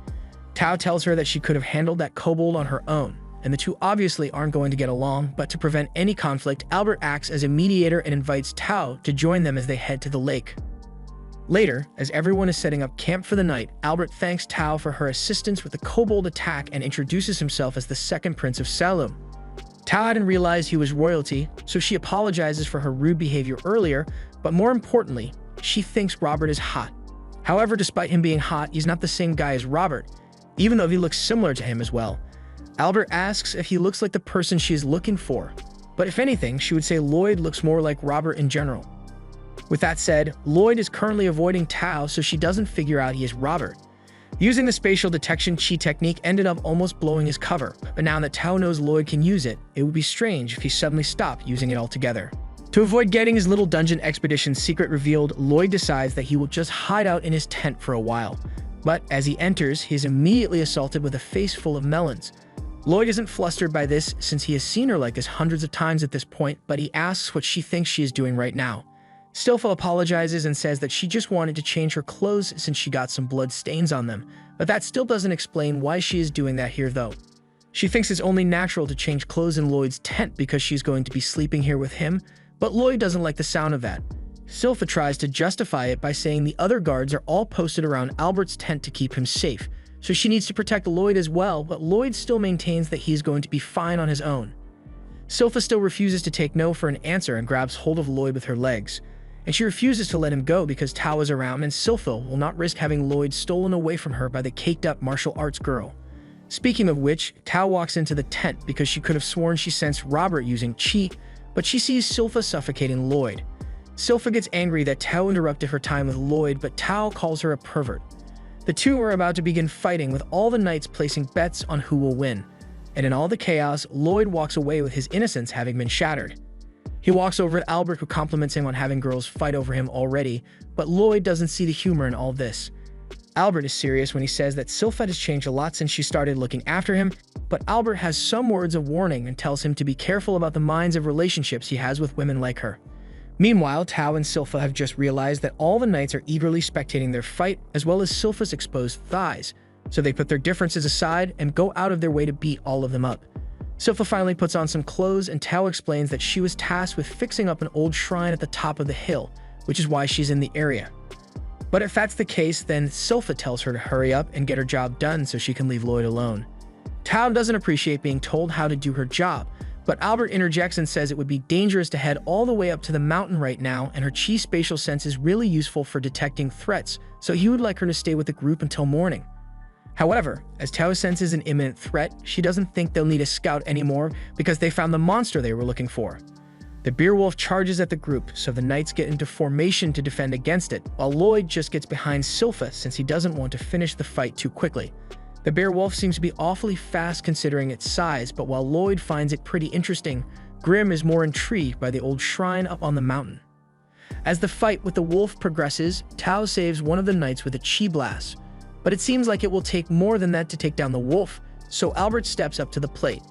Tau tells her that she could have handled that kobold on her own, and the two obviously aren't going to get along, but to prevent any conflict, Albert acts as a mediator and invites Tau to join them as they head to the lake. Later, as everyone is setting up camp for the night, Albert thanks Tau for her assistance with the kobold attack and introduces himself as the second prince of Salum. Tau hadn't realized he was royalty, so she apologizes for her rude behavior earlier, but more importantly, she thinks Robert is hot. However, despite him being hot, he's not the same guy as Robert, even though he looks similar to him as well. Albert asks if he looks like the person she is looking for, but if anything, she would say Lloyd looks more like Robert in general. With that said, Lloyd is currently avoiding Tau, so she doesn't figure out he is Robert. Using the spatial detection chi technique ended up almost blowing his cover, but now that Tau knows Lloyd can use it, it would be strange if he suddenly stopped using it altogether. To avoid getting his little dungeon expedition secret revealed, Lloyd decides that he will just hide out in his tent for a while. But as he enters, he is immediately assaulted with a face full of melons. Lloyd isn't flustered by this since he has seen her like this hundreds of times at this point, but he asks what she thinks she is doing right now. Silpha apologizes and says that she just wanted to change her clothes since she got some blood stains on them, but that still doesn't explain why she is doing that here though. She thinks it's only natural to change clothes in Lloyd's tent because she's going to be sleeping here with him, but Lloyd doesn't like the sound of that. Silpha tries to justify it by saying the other guards are all posted around Albert's tent to keep him safe, so she needs to protect Lloyd as well, but Lloyd still maintains that he's going to be fine on his own. Silpha still refuses to take no for an answer and grabs hold of Lloyd with her legs, and she refuses to let him go because Tao is around and Silpha will not risk having Lloyd stolen away from her by the caked-up martial arts girl. Speaking of which, Tao walks into the tent because she could have sworn she sensed Robert using chi, but she sees Silpha suffocating Lloyd. Silpha gets angry that Tao interrupted her time with Lloyd, but Tao calls her a pervert. The two are about to begin fighting with all the knights placing bets on who will win. And in all the chaos, Lloyd walks away with his innocence having been shattered. He walks over at Albert, who compliments him on having girls fight over him already, but Lloyd doesn't see the humor in all this. Albert is serious when he says that Silpha has changed a lot since she started looking after him, but Albert has some words of warning and tells him to be careful about the minds of relationships he has with women like her. Meanwhile, Tao and Silpha have just realized that all the knights are eagerly spectating their fight, as well as Silpha's exposed thighs, so they put their differences aside and go out of their way to beat all of them up. Silpha finally puts on some clothes, and Tao explains that she was tasked with fixing up an old shrine at the top of the hill, which is why she's in the area. But if that's the case, then Silpha tells her to hurry up and get her job done so she can leave Lloyd alone. Tao doesn't appreciate being told how to do her job, but Albert interjects and says it would be dangerous to head all the way up to the mountain right now, and her chi spatial sense is really useful for detecting threats, so he would like her to stay with the group until morning. However, as Tao senses an imminent threat, she doesn't think they'll need a scout anymore because they found the monster they were looking for. The beer wolf charges at the group, so the knights get into formation to defend against it, while Lloyd just gets behind Silpha since he doesn't want to finish the fight too quickly. The bear wolf seems to be awfully fast considering its size, but while Lloyd finds it pretty interesting, Grim is more intrigued by the old shrine up on the mountain. As the fight with the wolf progresses, Tao saves one of the knights with a chi blast, but it seems like it will take more than that to take down the wolf, so Albert steps up to the plate.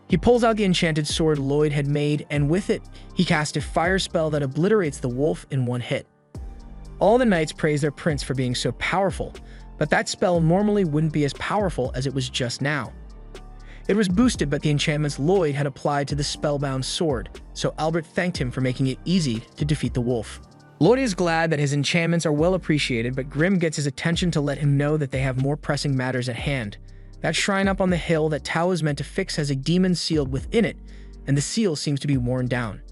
He pulls out the enchanted sword Lloyd had made, and with it, he casts a fire spell that obliterates the wolf in one hit. All the knights praise their prince for being so powerful, but that spell normally wouldn't be as powerful as it was just now. It was boosted by the enchantments Lloyd had applied to the spellbound sword, so Albert thanked him for making it easy to defeat the wolf. Lloyd is glad that his enchantments are well appreciated, but Grim gets his attention to let him know that they have more pressing matters at hand. That shrine up on the hill that Tao is meant to fix has a demon sealed within it, and the seal seems to be worn down.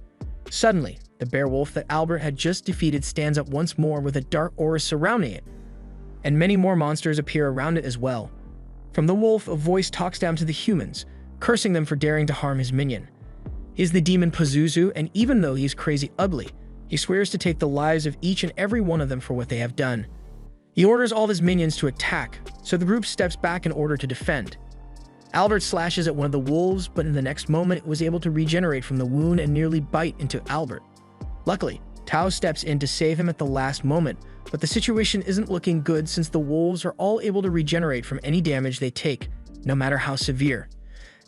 Suddenly, the bear wolf that Albert had just defeated stands up once more with a dark aura surrounding it, and many more monsters appear around it as well. From the wolf, a voice talks down to the humans, cursing them for daring to harm his minion. He is the demon Pazuzu, and even though he's crazy ugly, he swears to take the lives of each and every one of them for what they have done. He orders all of his minions to attack, so the group steps back in order to defend. Albert slashes at one of the wolves, but in the next moment it was able to regenerate from the wound and nearly bite into Albert. Luckily, Tao steps in to save him at the last moment, but the situation isn't looking good since the wolves are all able to regenerate from any damage they take, no matter how severe.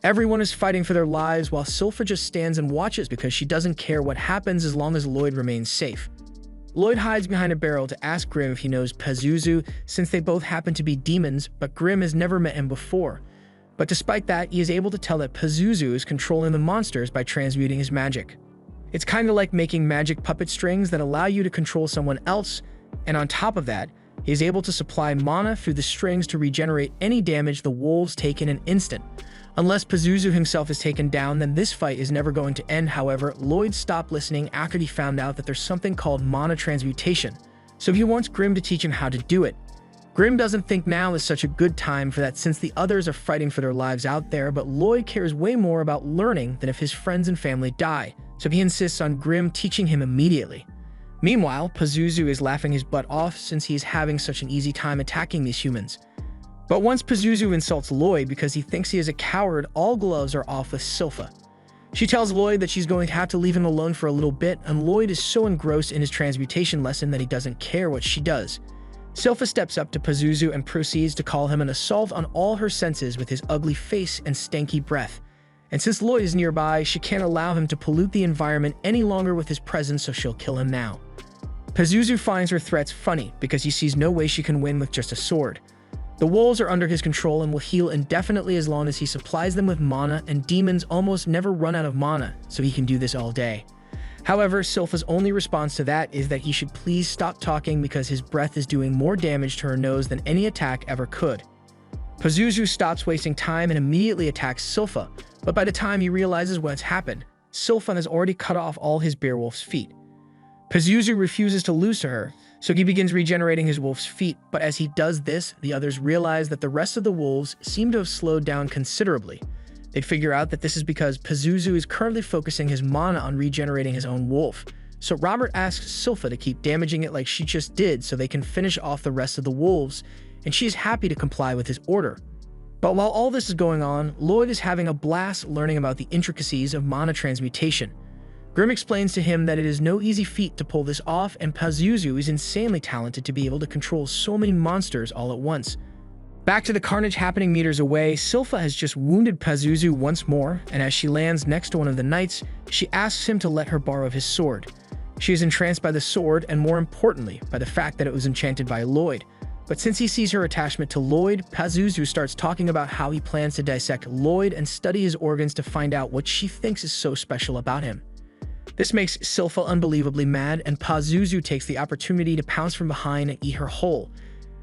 Everyone is fighting for their lives while Silpha just stands and watches because she doesn't care what happens as long as Lloyd remains safe. Lloyd hides behind a barrel to ask Grim if he knows Pazuzu, since they both happen to be demons, but Grim has never met him before. But despite that, he is able to tell that Pazuzu is controlling the monsters by transmuting his magic. It's kind of like making magic puppet strings that allow you to control someone else, and on top of that, he is able to supply mana through the strings to regenerate any damage the wolves take in an instant. Unless Pazuzu himself is taken down, then this fight is never going to end. However, Lloyd stopped listening after he found out that there's something called mana transmutation, so he wants Grim to teach him how to do it. Grim doesn't think now is such a good time for that since the others are fighting for their lives out there, but Lloyd cares way more about learning than if his friends and family die, so he insists on Grim teaching him immediately. Meanwhile, Pazuzu is laughing his butt off since he is having such an easy time attacking these humans. But once Pazuzu insults Lloyd because he thinks he is a coward, all gloves are off with Silpha. She tells Lloyd that she's going to have to leave him alone for a little bit, and Lloyd is so engrossed in his transmutation lesson that he doesn't care what she does. Silpha steps up to Pazuzu and proceeds to call him an assault on all her senses with his ugly face and stanky breath. And since Lloyd is nearby, she can't allow him to pollute the environment any longer with his presence, so she'll kill him now. Pazuzu finds her threats funny because he sees no way she can win with just a sword. The wolves are under his control and will heal indefinitely as long as he supplies them with mana, and demons almost never run out of mana, so he can do this all day. However, Silpha's only response to that is that he should please stop talking because his breath is doing more damage to her nose than any attack ever could. Pazuzu stops wasting time and immediately attacks Silpha, but by the time he realizes what's happened, Silpha has already cut off all his beowulf's feet. Pazuzu refuses to lose to her, so he begins regenerating his wolf's feet, but as he does this, the others realize that the rest of the wolves seem to have slowed down considerably. They'd figure out that this is because Pazuzu is currently focusing his mana on regenerating his own wolf, so Robert asks Silpha to keep damaging it like she just did so they can finish off the rest of the wolves, and she is happy to comply with his order. But while all this is going on, Lloyd is having a blast learning about the intricacies of mana transmutation. Grim explains to him that it is no easy feat to pull this off, and Pazuzu is insanely talented to be able to control so many monsters all at once. Back to the carnage happening meters away, Silpha has just wounded Pazuzu once more, and as she lands next to one of the knights, she asks him to let her borrow his sword. She is entranced by the sword, and more importantly, by the fact that it was enchanted by Lloyd. But since he sees her attachment to Lloyd, Pazuzu starts talking about how he plans to dissect Lloyd and study his organs to find out what she thinks is so special about him. This makes Silpha unbelievably mad, and Pazuzu takes the opportunity to pounce from behind and eat her whole.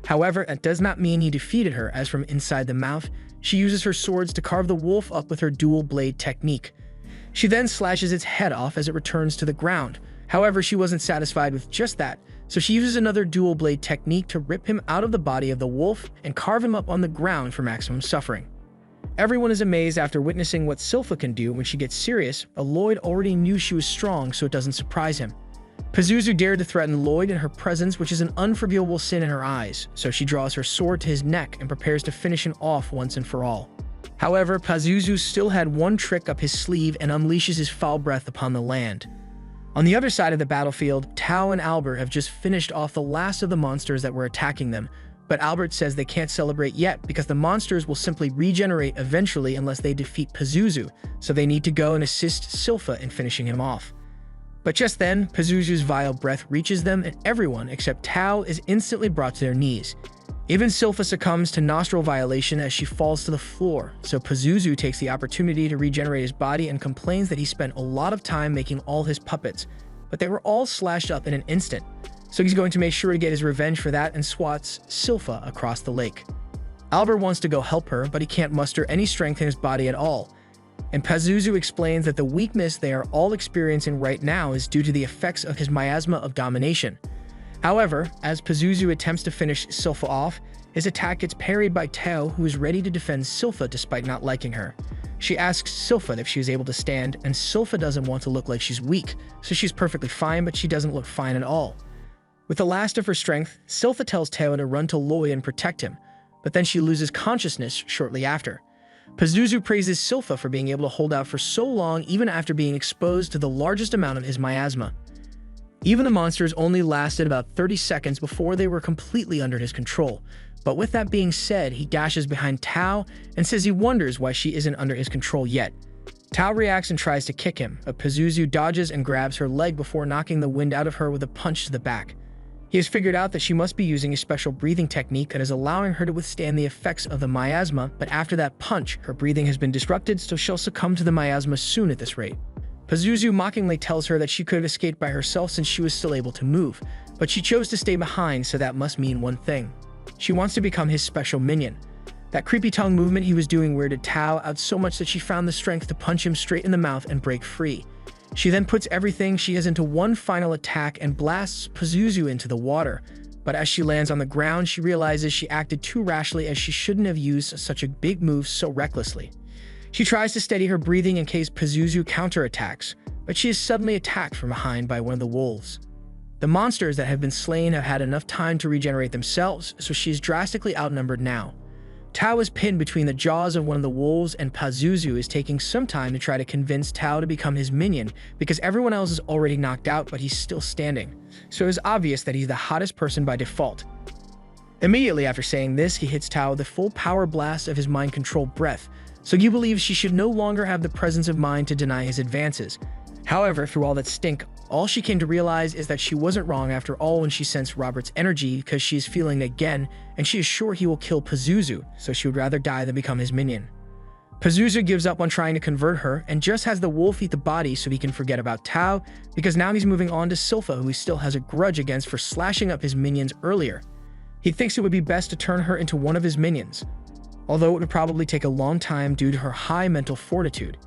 However, that does not mean he defeated her, as from inside the mouth, she uses her swords to carve the wolf up with her dual blade technique. She then slashes its head off as it returns to the ground. However, she wasn't satisfied with just that, so she uses another dual blade technique to rip him out of the body of the wolf and carve him up on the ground for maximum suffering. Everyone is amazed after witnessing what Silpha can do when she gets serious, but Lloyd already knew she was strong, so it doesn't surprise him. Pazuzu dared to threaten Lloyd in her presence, which is an unforgivable sin in her eyes, so she draws her sword to his neck and prepares to finish him off once and for all. However, Pazuzu still had one trick up his sleeve and unleashes his foul breath upon the land. On the other side of the battlefield, Tao and Albert have just finished off the last of the monsters that were attacking them, but Albert says they can't celebrate yet because the monsters will simply regenerate eventually unless they defeat Pazuzu, so they need to go and assist Silpha in finishing him off. But just then, Pazuzu's vile breath reaches them, and everyone except Tao is instantly brought to their knees. Even Silpha succumbs to nostril violation as she falls to the floor, so Pazuzu takes the opportunity to regenerate his body and complains that he spent a lot of time making all his puppets, but they were all slashed up in an instant, so he's going to make sure to get his revenge for that and swats Silpha across the lake. Albert wants to go help her, but he can't muster any strength in his body at all. And Pazuzu explains that the weakness they are all experiencing right now is due to the effects of his miasma of domination. However, as Pazuzu attempts to finish Silpha off, his attack gets parried by Tao, who is ready to defend Silpha despite not liking her. She asks Silpha if she is able to stand, and Silpha doesn't want to look like she's weak, so she's perfectly fine, but she doesn't look fine at all. With the last of her strength, Silpha tells Tao to run to Lloyd and protect him, but then she loses consciousness shortly after. Pazuzu praises Silpha for being able to hold out for so long even after being exposed to the largest amount of his miasma. Even the monsters only lasted about 30 seconds before they were completely under his control, but with that being said, he dashes behind Tao and says he wonders why she isn't under his control yet. Tao reacts and tries to kick him, but Pazuzu dodges and grabs her leg before knocking the wind out of her with a punch to the back. He has figured out that she must be using a special breathing technique that is allowing her to withstand the effects of the miasma, but after that punch, her breathing has been disrupted, so she'll succumb to the miasma soon at this rate. Pazuzu mockingly tells her that she could have escaped by herself since she was still able to move, but she chose to stay behind, so that must mean one thing. She wants to become his special minion. That creepy tongue movement he was doing weirded Tao out so much that she found the strength to punch him straight in the mouth and break free. She then puts everything she has into one final attack and blasts Pazuzu into the water. But as she lands on the ground, she realizes she acted too rashly as she shouldn't have used such a big move so recklessly. She tries to steady her breathing in case Pazuzu counterattacks, but she is suddenly attacked from behind by one of the wolves. The monsters that have been slain have had enough time to regenerate themselves, so she is drastically outnumbered now. Tao is pinned between the jaws of one of the wolves, and Pazuzu is taking some time to try to convince Tao to become his minion because everyone else is already knocked out, but he's still standing. So it is obvious that he's the hottest person by default. Immediately after saying this, he hits Tao with the full power blast of his mind-controlled breath, so you believe she should no longer have the presence of mind to deny his advances. However, through all that stink, All she came to realize is that she wasn't wrong after all when she sensed Robert's energy, because she is feeling it again, and she is sure he will kill Pazuzu, so she would rather die than become his minion. Pazuzu gives up on trying to convert her and just has the wolf eat the body so he can forget about Tao, because now he's moving on to Silpha, who he still has a grudge against for slashing up his minions earlier. He thinks it would be best to turn her into one of his minions, although it would probably take a long time due to her high mental fortitude.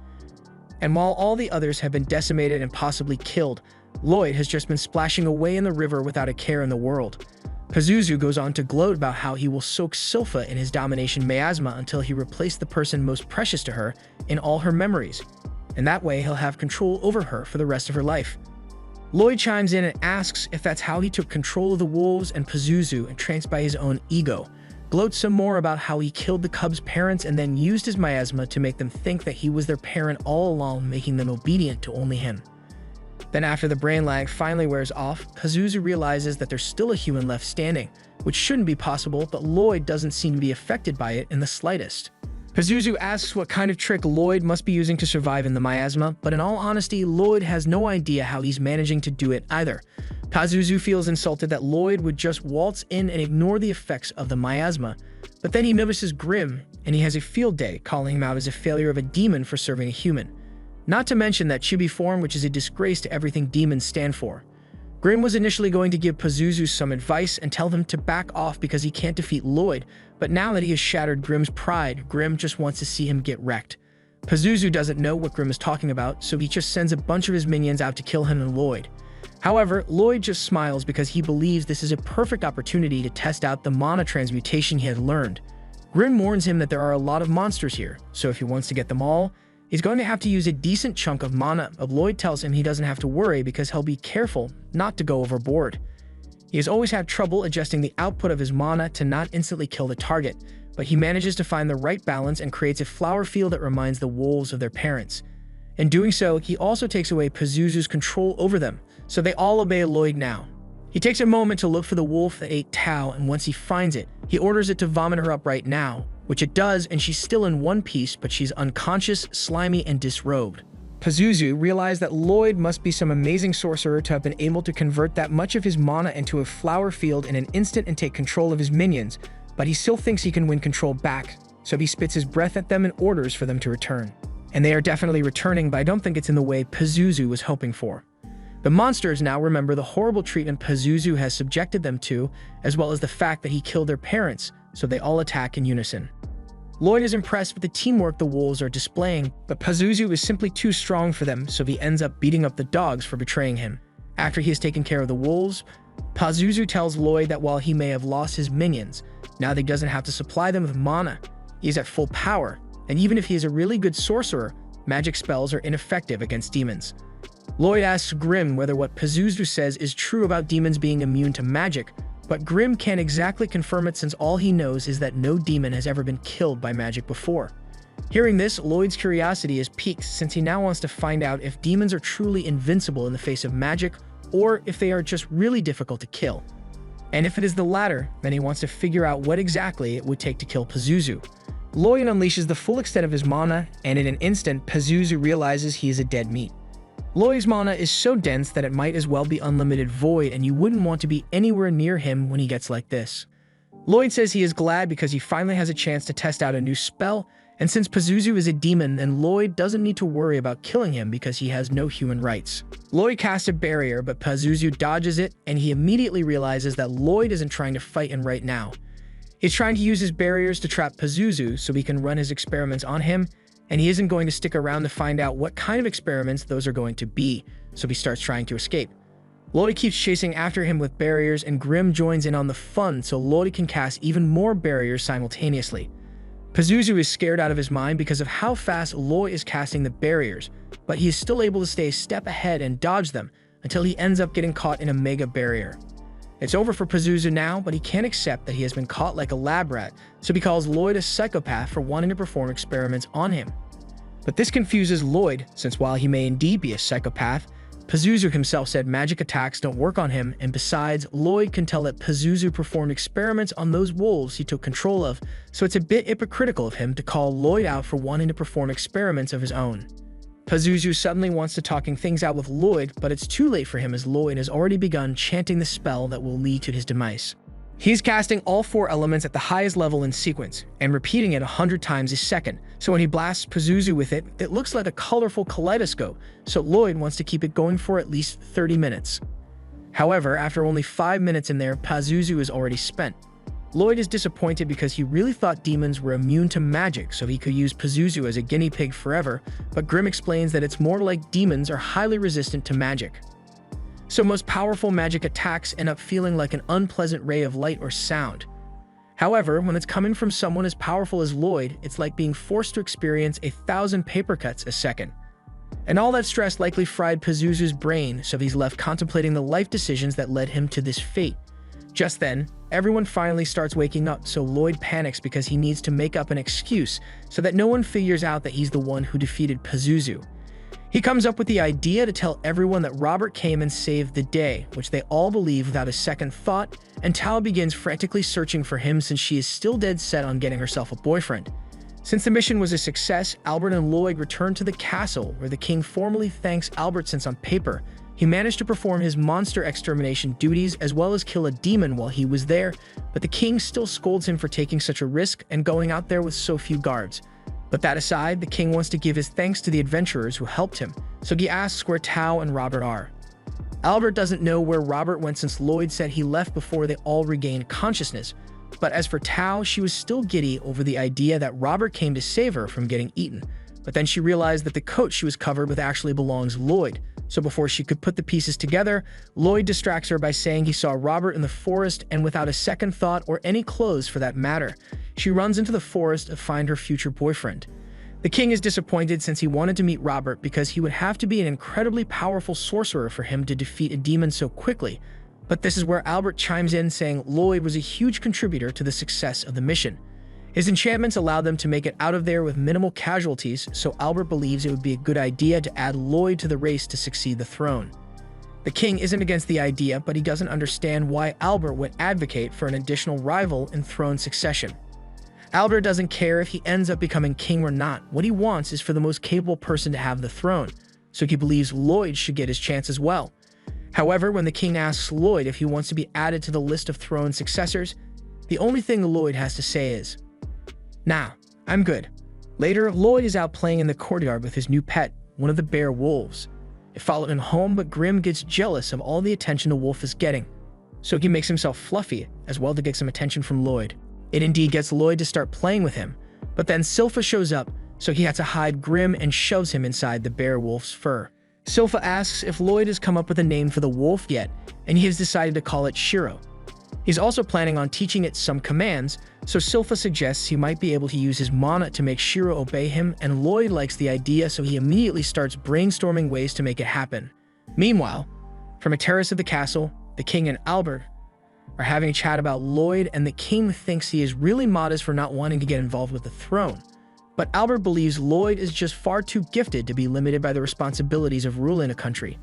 And while all the others have been decimated and possibly killed, Lloyd has just been splashing away in the river without a care in the world. Pazuzu goes on to gloat about how he will soak Silpha in his domination miasma until he replaced the person most precious to her in all her memories, and that way he'll have control over her for the rest of her life. Lloyd chimes in and asks if that's how he took control of the wolves, and Pazuzu, entranced by his own ego, gloats some more about how he killed the cubs' parents and then used his miasma to make them think that he was their parent all along, making them obedient to only him. Then after the brain lag finally wears off, Pazuzu realizes that there's still a human left standing, which shouldn't be possible, but Lloyd doesn't seem to be affected by it in the slightest. Pazuzu asks what kind of trick Lloyd must be using to survive in the miasma, but in all honesty, Lloyd has no idea how he's managing to do it either. Pazuzu feels insulted that Lloyd would just waltz in and ignore the effects of the miasma, but then he notices Grim, and he has a field day, calling him out as a failure of a demon for serving a human. Not to mention that chibi form, which is a disgrace to everything demons stand for. Grim was initially going to give Pazuzu some advice and tell him to back off because he can't defeat Lloyd, but now that he has shattered Grim's pride, Grim just wants to see him get wrecked. Pazuzu doesn't know what Grim is talking about, so he just sends a bunch of his minions out to kill him and Lloyd. However, Lloyd just smiles because he believes this is a perfect opportunity to test out the mana transmutation he had learned. Grim warns him that there are a lot of monsters here, so if he wants to get them all, he's going to have to use a decent chunk of mana, but Lloyd tells him he doesn't have to worry because he'll be careful not to go overboard. He has always had trouble adjusting the output of his mana to not instantly kill the target, but he manages to find the right balance and creates a flower field that reminds the wolves of their parents. In doing so, he also takes away Pazuzu's control over them, so they all obey Lloyd now. He takes a moment to look for the wolf that ate Tao, and once he finds it, he orders it to vomit her up right now, which it does, and she's still in one piece, but she's unconscious, slimy, and disrobed. Pazuzu realized that Lloyd must be some amazing sorcerer to have been able to convert that much of his mana into a flower field in an instant and take control of his minions, but he still thinks he can win control back, so he spits his breath at them and orders for them to return. And they are definitely returning, but I don't think it's in the way Pazuzu was hoping for. The monsters now remember the horrible treatment Pazuzu has subjected them to, as well as the fact that he killed their parents, so they all attack in unison. Lloyd is impressed with the teamwork the wolves are displaying, but Pazuzu is simply too strong for them, so he ends up beating up the dogs for betraying him. After he has taken care of the wolves, Pazuzu tells Lloyd that while he may have lost his minions, now that he doesn't have to supply them with mana, he is at full power, and even if he is a really good sorcerer, magic spells are ineffective against demons. Lloyd asks Grim whether what Pazuzu says is true about demons being immune to magic, but Grim can't exactly confirm it since all he knows is that no demon has ever been killed by magic before. Hearing this, Lloyd's curiosity is piqued since he now wants to find out if demons are truly invincible in the face of magic or if they are just really difficult to kill. And if it is the latter, then he wants to figure out what exactly it would take to kill Pazuzu. Lloyd unleashes the full extent of his mana, and in an instant, Pazuzu realizes he is a dead meat. Lloyd's mana is so dense that it might as well be unlimited void, and you wouldn't want to be anywhere near him when he gets like this. Lloyd says he is glad because he finally has a chance to test out a new spell, and since Pazuzu is a demon, then Lloyd doesn't need to worry about killing him because he has no human rights. Lloyd casts a barrier, but Pazuzu dodges it, and he immediately realizes that Lloyd isn't trying to fight him right now. He's trying to use his barriers to trap Pazuzu so he can run his experiments on him, and he isn't going to stick around to find out what kind of experiments those are going to be, so he starts trying to escape. Lloyd keeps chasing after him with barriers, and Grim joins in on the fun so Lloyd can cast even more barriers simultaneously. Pazuzu is scared out of his mind because of how fast Lloyd is casting the barriers, but he is still able to stay a step ahead and dodge them until he ends up getting caught in a mega barrier. It's over for Pazuzu now, but he can't accept that he has been caught like a lab rat, so he calls Lloyd a psychopath for wanting to perform experiments on him. But this confuses Lloyd, since while he may indeed be a psychopath, Pazuzu himself said magic attacks don't work on him, and besides, Lloyd can tell that Pazuzu performed experiments on those wolves he took control of, so it's a bit hypocritical of him to call Lloyd out for wanting to perform experiments of his own. Pazuzu suddenly wants to talking things out with Lloyd, but it's too late for him as Lloyd has already begun chanting the spell that will lead to his demise. He's casting all 4 elements at the highest level in sequence, and repeating it 100 times a second, so when he blasts Pazuzu with it, it looks like a colorful kaleidoscope, so Lloyd wants to keep it going for at least 30 minutes. However, after only 5 minutes in there, Pazuzu is already spent. Lloyd is disappointed because he really thought demons were immune to magic, so he could use Pazuzu as a guinea pig forever, but Grimm explains that it's more like demons are highly resistant to magic. So most powerful magic attacks end up feeling like an unpleasant ray of light or sound. However, when it's coming from someone as powerful as Lloyd, it's like being forced to experience 1,000 paper cuts a second. And all that stress likely fried Pazuzu's brain, so he's left contemplating the life decisions that led him to this fate. Just then, everyone finally starts waking up, so Lloyd panics because he needs to make up an excuse so that no one figures out that he's the one who defeated Pazuzu. He comes up with the idea to tell everyone that Robert came and saved the day, which they all believe without a second thought, and Tao begins frantically searching for him since she is still dead set on getting herself a boyfriend. Since the mission was a success, Albert and Lloyd return to the castle, where the king formally thanks Albert since on paper, he managed to perform his monster extermination duties as well as kill a demon while he was there, but the king still scolds him for taking such a risk and going out there with so few guards. But that aside, the king wants to give his thanks to the adventurers who helped him, so he asks where Tao and Robert are. Albert doesn't know where Robert went since Lloyd said he left before they all regained consciousness, but as for Tao, she was still giddy over the idea that Robert came to save her from getting eaten, but then she realized that the coat she was covered with actually belongs to Lloyd. So before she could put the pieces together, Lloyd distracts her by saying he saw Robert in the forest, and without a second thought or any clothes for that matter, she runs into the forest to find her future boyfriend. The king is disappointed since he wanted to meet Robert because he would have to be an incredibly powerful sorcerer for him to defeat a demon so quickly, but this is where Albert chimes in saying Lloyd was a huge contributor to the success of the mission. His enchantments allowed them to make it out of there with minimal casualties, so Albert believes it would be a good idea to add Lloyd to the race to succeed the throne. The king isn't against the idea, but he doesn't understand why Albert would advocate for an additional rival in throne succession. Albert doesn't care if he ends up becoming king or not. What he wants is for the most capable person to have the throne, so he believes Lloyd should get his chance as well. However, when the king asks Lloyd if he wants to be added to the list of throne successors, the only thing Lloyd has to say is, "Nah, I'm good." Later, Lloyd is out playing in the courtyard with his new pet, one of the bear wolves. It followed him home, but Grimm gets jealous of all the attention the wolf is getting, so he makes himself fluffy as well to get some attention from Lloyd. It indeed gets Lloyd to start playing with him, but then Silpha shows up, so he has to hide Grimm and shoves him inside the bear wolf's fur. Silpha asks if Lloyd has come up with a name for the wolf yet, and he has decided to call it Shiro. He's also planning on teaching it some commands, so Silpha suggests he might be able to use his mana to make Shiro obey him, and Lloyd likes the idea, so he immediately starts brainstorming ways to make it happen. Meanwhile, from a terrace of the castle, the king and Albert are having a chat about Lloyd, and the king thinks he is really modest for not wanting to get involved with the throne. But Albert believes Lloyd is just far too gifted to be limited by the responsibilities of ruling a country.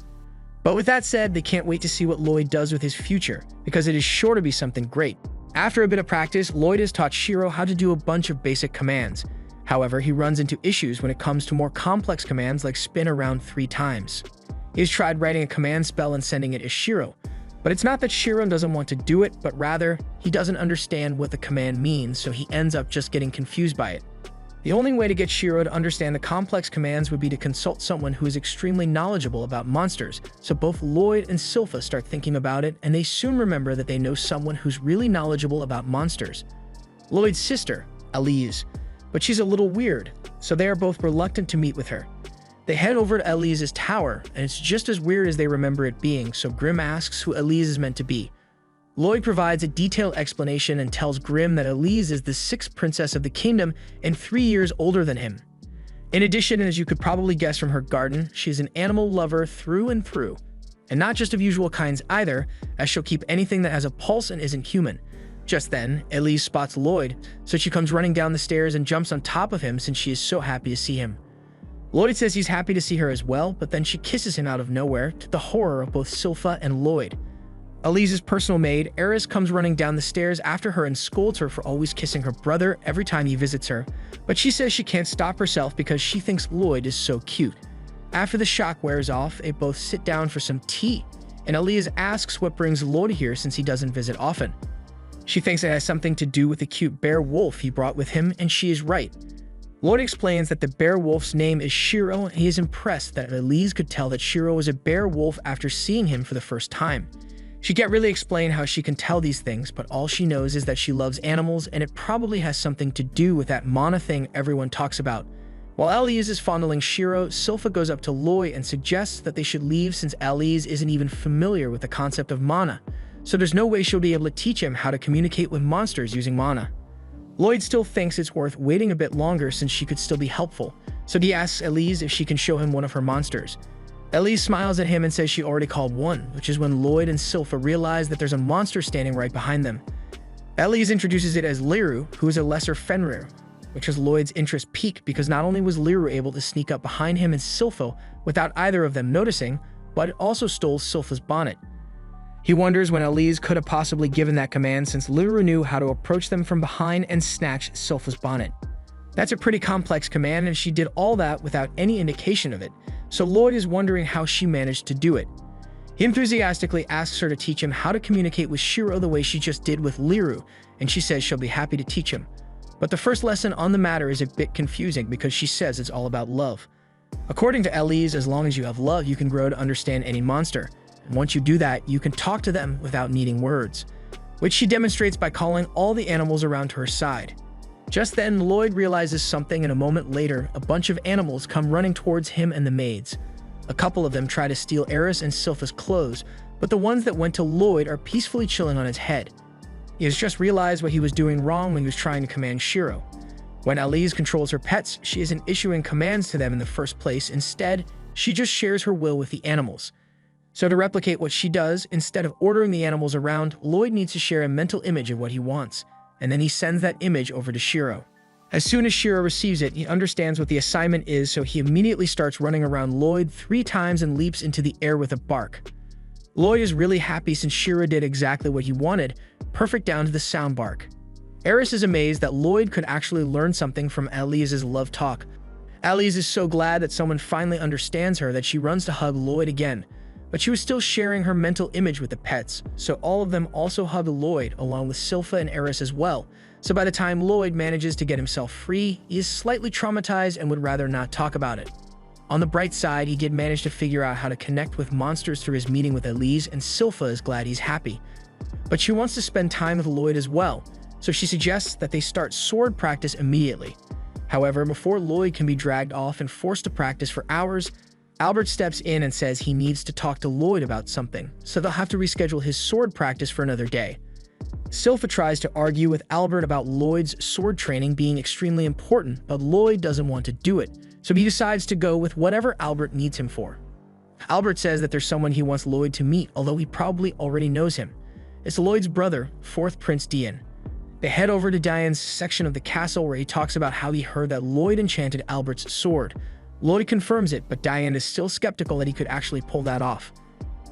But with that said, they can't wait to see what Lloyd does with his future, because it is sure to be something great. After a bit of practice, Lloyd has taught Shiro how to do a bunch of basic commands. However, he runs into issues when it comes to more complex commands like spin around 3 times. He has tried writing a command spell and sending it to Shiro, but it's not that Shiro doesn't want to do it, but rather, he doesn't understand what the command means, so he ends up just getting confused by it. The only way to get Shiro to understand the complex commands would be to consult someone who is extremely knowledgeable about monsters, so both Lloyd and Silpha start thinking about it, and they soon remember that they know someone who's really knowledgeable about monsters. Lloyd's sister, Elise, but she's a little weird, so they are both reluctant to meet with her. They head over to Elise's tower, and it's just as weird as they remember it being, so Grimm asks who Elise is meant to be. Lloyd provides a detailed explanation and tells Grimm that Elise is the 6th princess of the kingdom and 3 years older than him. In addition, as you could probably guess from her garden, she is an animal lover through and through. And not just of usual kinds either, as she'll keep anything that has a pulse and isn't human. Just then, Elise spots Lloyd, so she comes running down the stairs and jumps on top of him since she is so happy to see him. Lloyd says he's happy to see her as well, but then she kisses him out of nowhere, to the horror of both Silpha and Lloyd. Elise's personal maid, Eris, comes running down the stairs after her and scolds her for always kissing her brother every time he visits her, but she says she can't stop herself because she thinks Lloyd is so cute. After the shock wears off, they both sit down for some tea, and Elise asks what brings Lloyd here since he doesn't visit often. She thinks it has something to do with the cute bear wolf he brought with him, and she is right. Lloyd explains that the bear wolf's name is Shiro, and he is impressed that Elise could tell that Shiro was a bear wolf after seeing him for the first time. She can't really explain how she can tell these things, but all she knows is that she loves animals, and it probably has something to do with that mana thing everyone talks about. While Elise is fondling Shiro, Silpha goes up to Lloyd and suggests that they should leave since Elise isn't even familiar with the concept of mana, so there's no way she'll be able to teach him how to communicate with monsters using mana. Lloyd still thinks it's worth waiting a bit longer since she could still be helpful, so he asks Elise if she can show him one of her monsters. Elise smiles at him and says she already called one, which is when Lloyd and Silpha realize that there's a monster standing right behind them. Elise introduces it as Liru, who is a lesser Fenrir, which is Lloyd's interest peaked because not only was Liru able to sneak up behind him and Silpha without either of them noticing, but it also stole Silpha's bonnet. He wonders when Elise could have possibly given that command since Liru knew how to approach them from behind and snatch Silpha's bonnet. That's a pretty complex command, and she did all that without any indication of it, so Lloyd is wondering how she managed to do it. He enthusiastically asks her to teach him how to communicate with Shiro the way she just did with Liru, and she says she'll be happy to teach him. But the first lesson on the matter is a bit confusing because she says it's all about love. According to Elise, as long as you have love, you can grow to understand any monster, and once you do that, you can talk to them without needing words, which she demonstrates by calling all the animals around to her side. Just then, Lloyd realizes something, and a moment later, a bunch of animals come running towards him and the maids. A couple of them try to steal Eris and Silpha's clothes, but the ones that went to Lloyd are peacefully chilling on his head. He has just realized what he was doing wrong when he was trying to command Shiro. When Elise controls her pets, she isn't issuing commands to them in the first place. Instead, she just shares her will with the animals. So to replicate what she does, instead of ordering the animals around, Lloyd needs to share a mental image of what he wants, and then he sends that image over to Shiro. As soon as Shiro receives it, he understands what the assignment is, so he immediately starts running around Lloyd 3 times and leaps into the air with a bark. Lloyd is really happy since Shiro did exactly what he wanted, perfect down to the sound bark. Eris is amazed that Lloyd could actually learn something from Elise's love talk. Elise is so glad that someone finally understands her that she runs to hug Lloyd again, but she was still sharing her mental image with the pets, so all of them also hug Lloyd along with Silpha and Eris as well. So by the time Lloyd manages to get himself free, he is slightly traumatized and would rather not talk about it. On the bright side, he did manage to figure out how to connect with monsters through his meeting with Elise, and Silpha is glad he's happy. But she wants to spend time with Lloyd as well, so she suggests that they start sword practice immediately. However, before Lloyd can be dragged off and forced to practice for hours, Albert steps in and says he needs to talk to Lloyd about something, so they'll have to reschedule his sword practice for another day. Silpha tries to argue with Albert about Lloyd's sword training being extremely important, but Lloyd doesn't want to do it, so he decides to go with whatever Albert needs him for. Albert says that there's someone he wants Lloyd to meet, although he probably already knows him. It's Lloyd's brother, 4th Prince Dian. They head over to Dian's section of the castle where he talks about how he heard that Lloyd enchanted Albert's sword. Lloyd confirms it, but Dian is still skeptical that he could actually pull that off.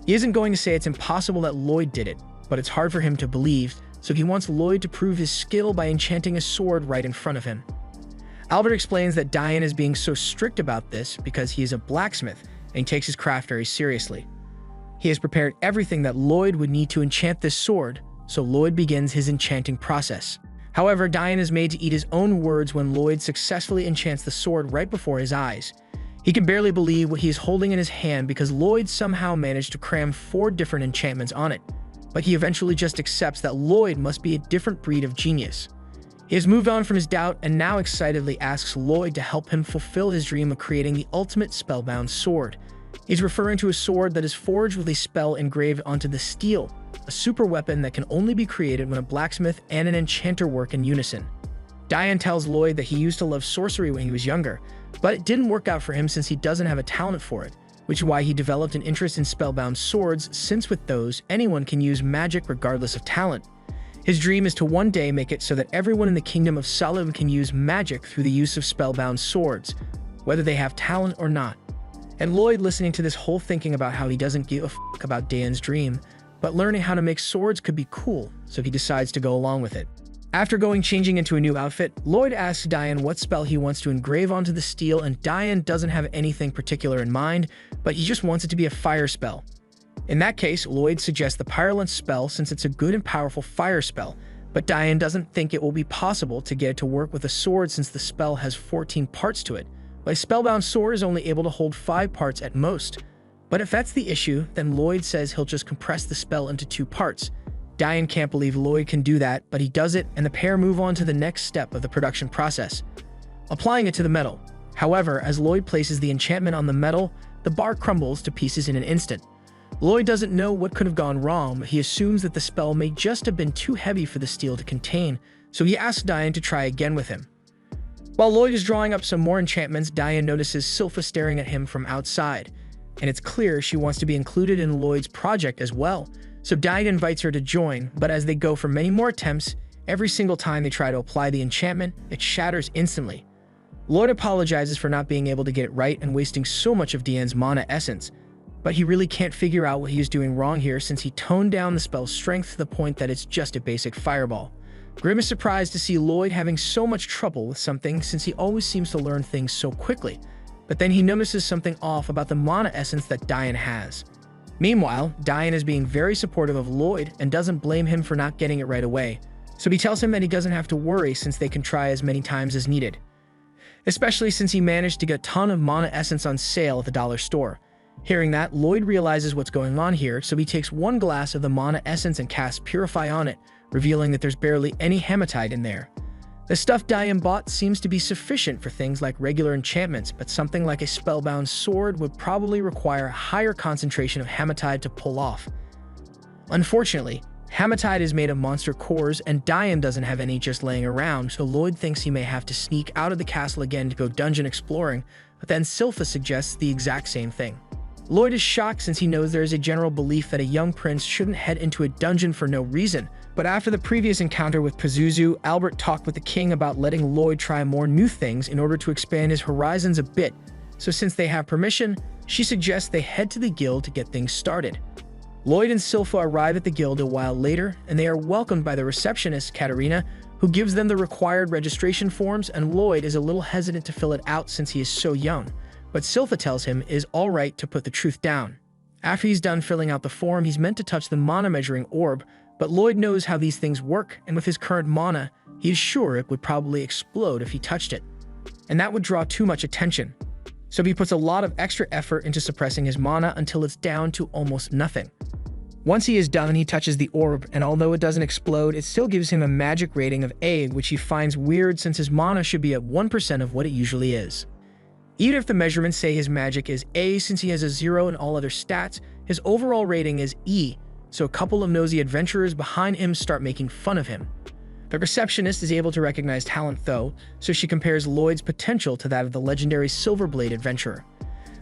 He isn't going to say it's impossible that Lloyd did it, but it's hard for him to believe, so he wants Lloyd to prove his skill by enchanting a sword right in front of him. Albert explains that Dian is being so strict about this because he is a blacksmith and he takes his craft very seriously. He has prepared everything that Lloyd would need to enchant this sword, so Lloyd begins his enchanting process. However, Dian is made to eat his own words when Lloyd successfully enchants the sword right before his eyes. He can barely believe what he is holding in his hand because Lloyd somehow managed to cram 4 different enchantments on it, but he eventually just accepts that Lloyd must be a different breed of genius. He has moved on from his doubt and now excitedly asks Lloyd to help him fulfill his dream of creating the ultimate spellbound sword. He's referring to a sword that is forged with a spell engraved onto the steel, a super weapon that can only be created when a blacksmith and an enchanter work in unison. Dian tells Lloyd that he used to love sorcery when he was younger, but it didn't work out for him since he doesn't have a talent for it, which is why he developed an interest in spellbound swords, since with those, anyone can use magic regardless of talent. His dream is to one day make it so that everyone in the kingdom of Salim can use magic through the use of spellbound swords, whether they have talent or not. And Lloyd, listening to this whole thinking about how he doesn't give a fuck about Dian's dream, but learning how to make swords could be cool, so he decides to go along with it. After changing into a new outfit, Lloyd asks Diane what spell he wants to engrave onto the steel, and Diane doesn't have anything particular in mind, but he just wants it to be a fire spell. In that case, Lloyd suggests the Pyrolence spell since it's a good and powerful fire spell, but Diane doesn't think it will be possible to get it to work with a sword since the spell has 14 parts to it, but a spellbound sword is only able to hold 5 parts at most. But if that's the issue, then Lloyd says he'll just compress the spell into 2 parts. Diane can't believe Lloyd can do that, but he does it, and the pair move on to the next step of the production process, applying it to the metal. However, as Lloyd places the enchantment on the metal, the bar crumbles to pieces in an instant. Lloyd doesn't know what could have gone wrong, but he assumes that the spell may just have been too heavy for the steel to contain, so he asks Diane to try again with him. While Lloyd is drawing up some more enchantments, Diane notices Silpha staring at him from outside, and it's clear she wants to be included in Lloyd's project as well, so Diane invites her to join, but as they go for many more attempts, every single time they try to apply the enchantment, it shatters instantly. Lloyd apologizes for not being able to get it right and wasting so much of Diane's mana essence, but he really can't figure out what he is doing wrong here since he toned down the spell's strength to the point that it's just a basic fireball. Grim is surprised to see Lloyd having so much trouble with something since he always seems to learn things so quickly, but then he notices something off about the mana essence that Diane has. Meanwhile, Diane is being very supportive of Lloyd and doesn't blame him for not getting it right away, so he tells him that he doesn't have to worry since they can try as many times as needed, especially since he managed to get a ton of mana essence on sale at the dollar store. Hearing that, Lloyd realizes what's going on here, so he takes 1 glass of the mana essence and casts Purify on it, revealing that there's barely any hematite in there. The stuff Diane bought seems to be sufficient for things like regular enchantments, but something like a spellbound sword would probably require a higher concentration of hematite to pull off. Unfortunately, hematite is made of monster cores, and Diane doesn't have any just laying around, so Lloyd thinks he may have to sneak out of the castle again to go dungeon exploring, but then Silpha suggests the exact same thing. Lloyd is shocked since he knows there is a general belief that a young prince shouldn't head into a dungeon for no reason, but after the previous encounter with Pazuzu, Albert talked with the king about letting Lloyd try more new things in order to expand his horizons a bit, so since they have permission, she suggests they head to the guild to get things started. Lloyd and Silpha arrive at the guild a while later, and they are welcomed by the receptionist, Katarina, who gives them the required registration forms, and Lloyd is a little hesitant to fill it out since he is so young. But Silpha tells him it is alright to put the truth down. After he's done filling out the form, he's meant to touch the mana measuring orb, but Lloyd knows how these things work, and with his current mana, he is sure it would probably explode if he touched it, and that would draw too much attention. So he puts a lot of extra effort into suppressing his mana until it's down to almost nothing. Once he is done, he touches the orb, and although it doesn't explode, it still gives him a magic rating of A, which he finds weird since his mana should be at 1% of what it usually is. Even if the measurements say his magic is A since he has a 0 in all other stats, his overall rating is E, so a couple of nosy adventurers behind him start making fun of him. The receptionist is able to recognize talent though, so she compares Lloyd's potential to that of the legendary Silver Blade adventurer.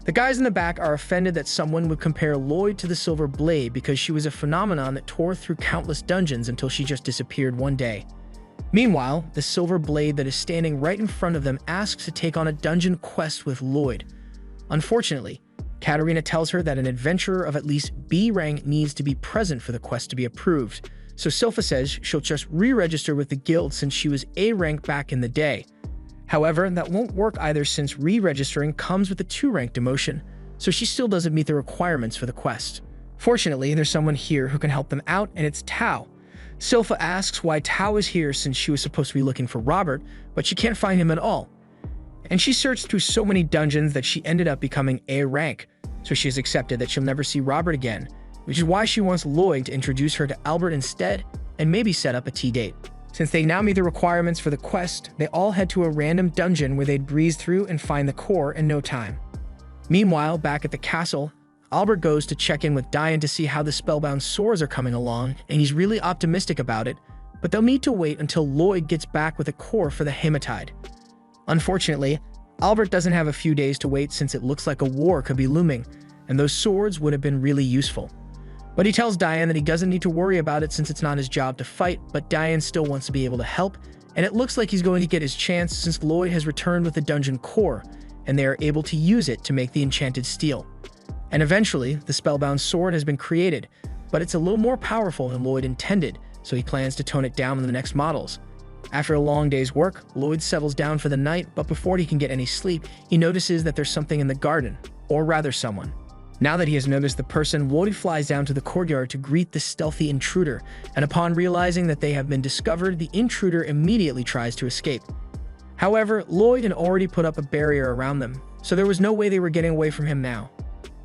The guys in the back are offended that someone would compare Lloyd to the Silver Blade because she was a phenomenon that tore through countless dungeons until she just disappeared one day. Meanwhile, the Silver Blade that is standing right in front of them asks to take on a dungeon quest with Lloyd. Unfortunately, Katarina tells her that an adventurer of at least B rank needs to be present for the quest to be approved, so Silpha says she'll just re-register with the guild since she was A rank back in the day. However, that won't work either since re-registering comes with a 2 rank demotion, so she still doesn't meet the requirements for the quest. Fortunately, there's someone here who can help them out, and it's Tao. Silpha asks why Tao is here since she was supposed to be looking for Robert, but she can't find him at all. And she searched through so many dungeons that she ended up becoming A rank, so she has accepted that she'll never see Robert again, which is why she wants Lloyd to introduce her to Albert instead and maybe set up a tea date. Since they now meet the requirements for the quest, they all head to a random dungeon where they'd breeze through and find the core in no time. Meanwhile, back at the castle, Albert goes to check in with Diane to see how the spellbound swords are coming along, and he's really optimistic about it, but they'll need to wait until Lloyd gets back with a core for the hematite. Unfortunately, Albert doesn't have a few days to wait since it looks like a war could be looming, and those swords would have been really useful. But he tells Diane that he doesn't need to worry about it since it's not his job to fight, but Diane still wants to be able to help, and it looks like he's going to get his chance since Lloyd has returned with the dungeon core, and they are able to use it to make the enchanted steel. And eventually, the spellbound sword has been created, but it's a little more powerful than Lloyd intended, so he plans to tone it down in the next models. After a long day's work, Lloyd settles down for the night, but before he can get any sleep, he notices that there's something in the garden, or rather someone. Now that he has noticed the person, Lloyd flies down to the courtyard to greet the stealthy intruder, and upon realizing that they have been discovered, the intruder immediately tries to escape. However, Lloyd had already put up a barrier around them, so there was no way they were getting away from him now.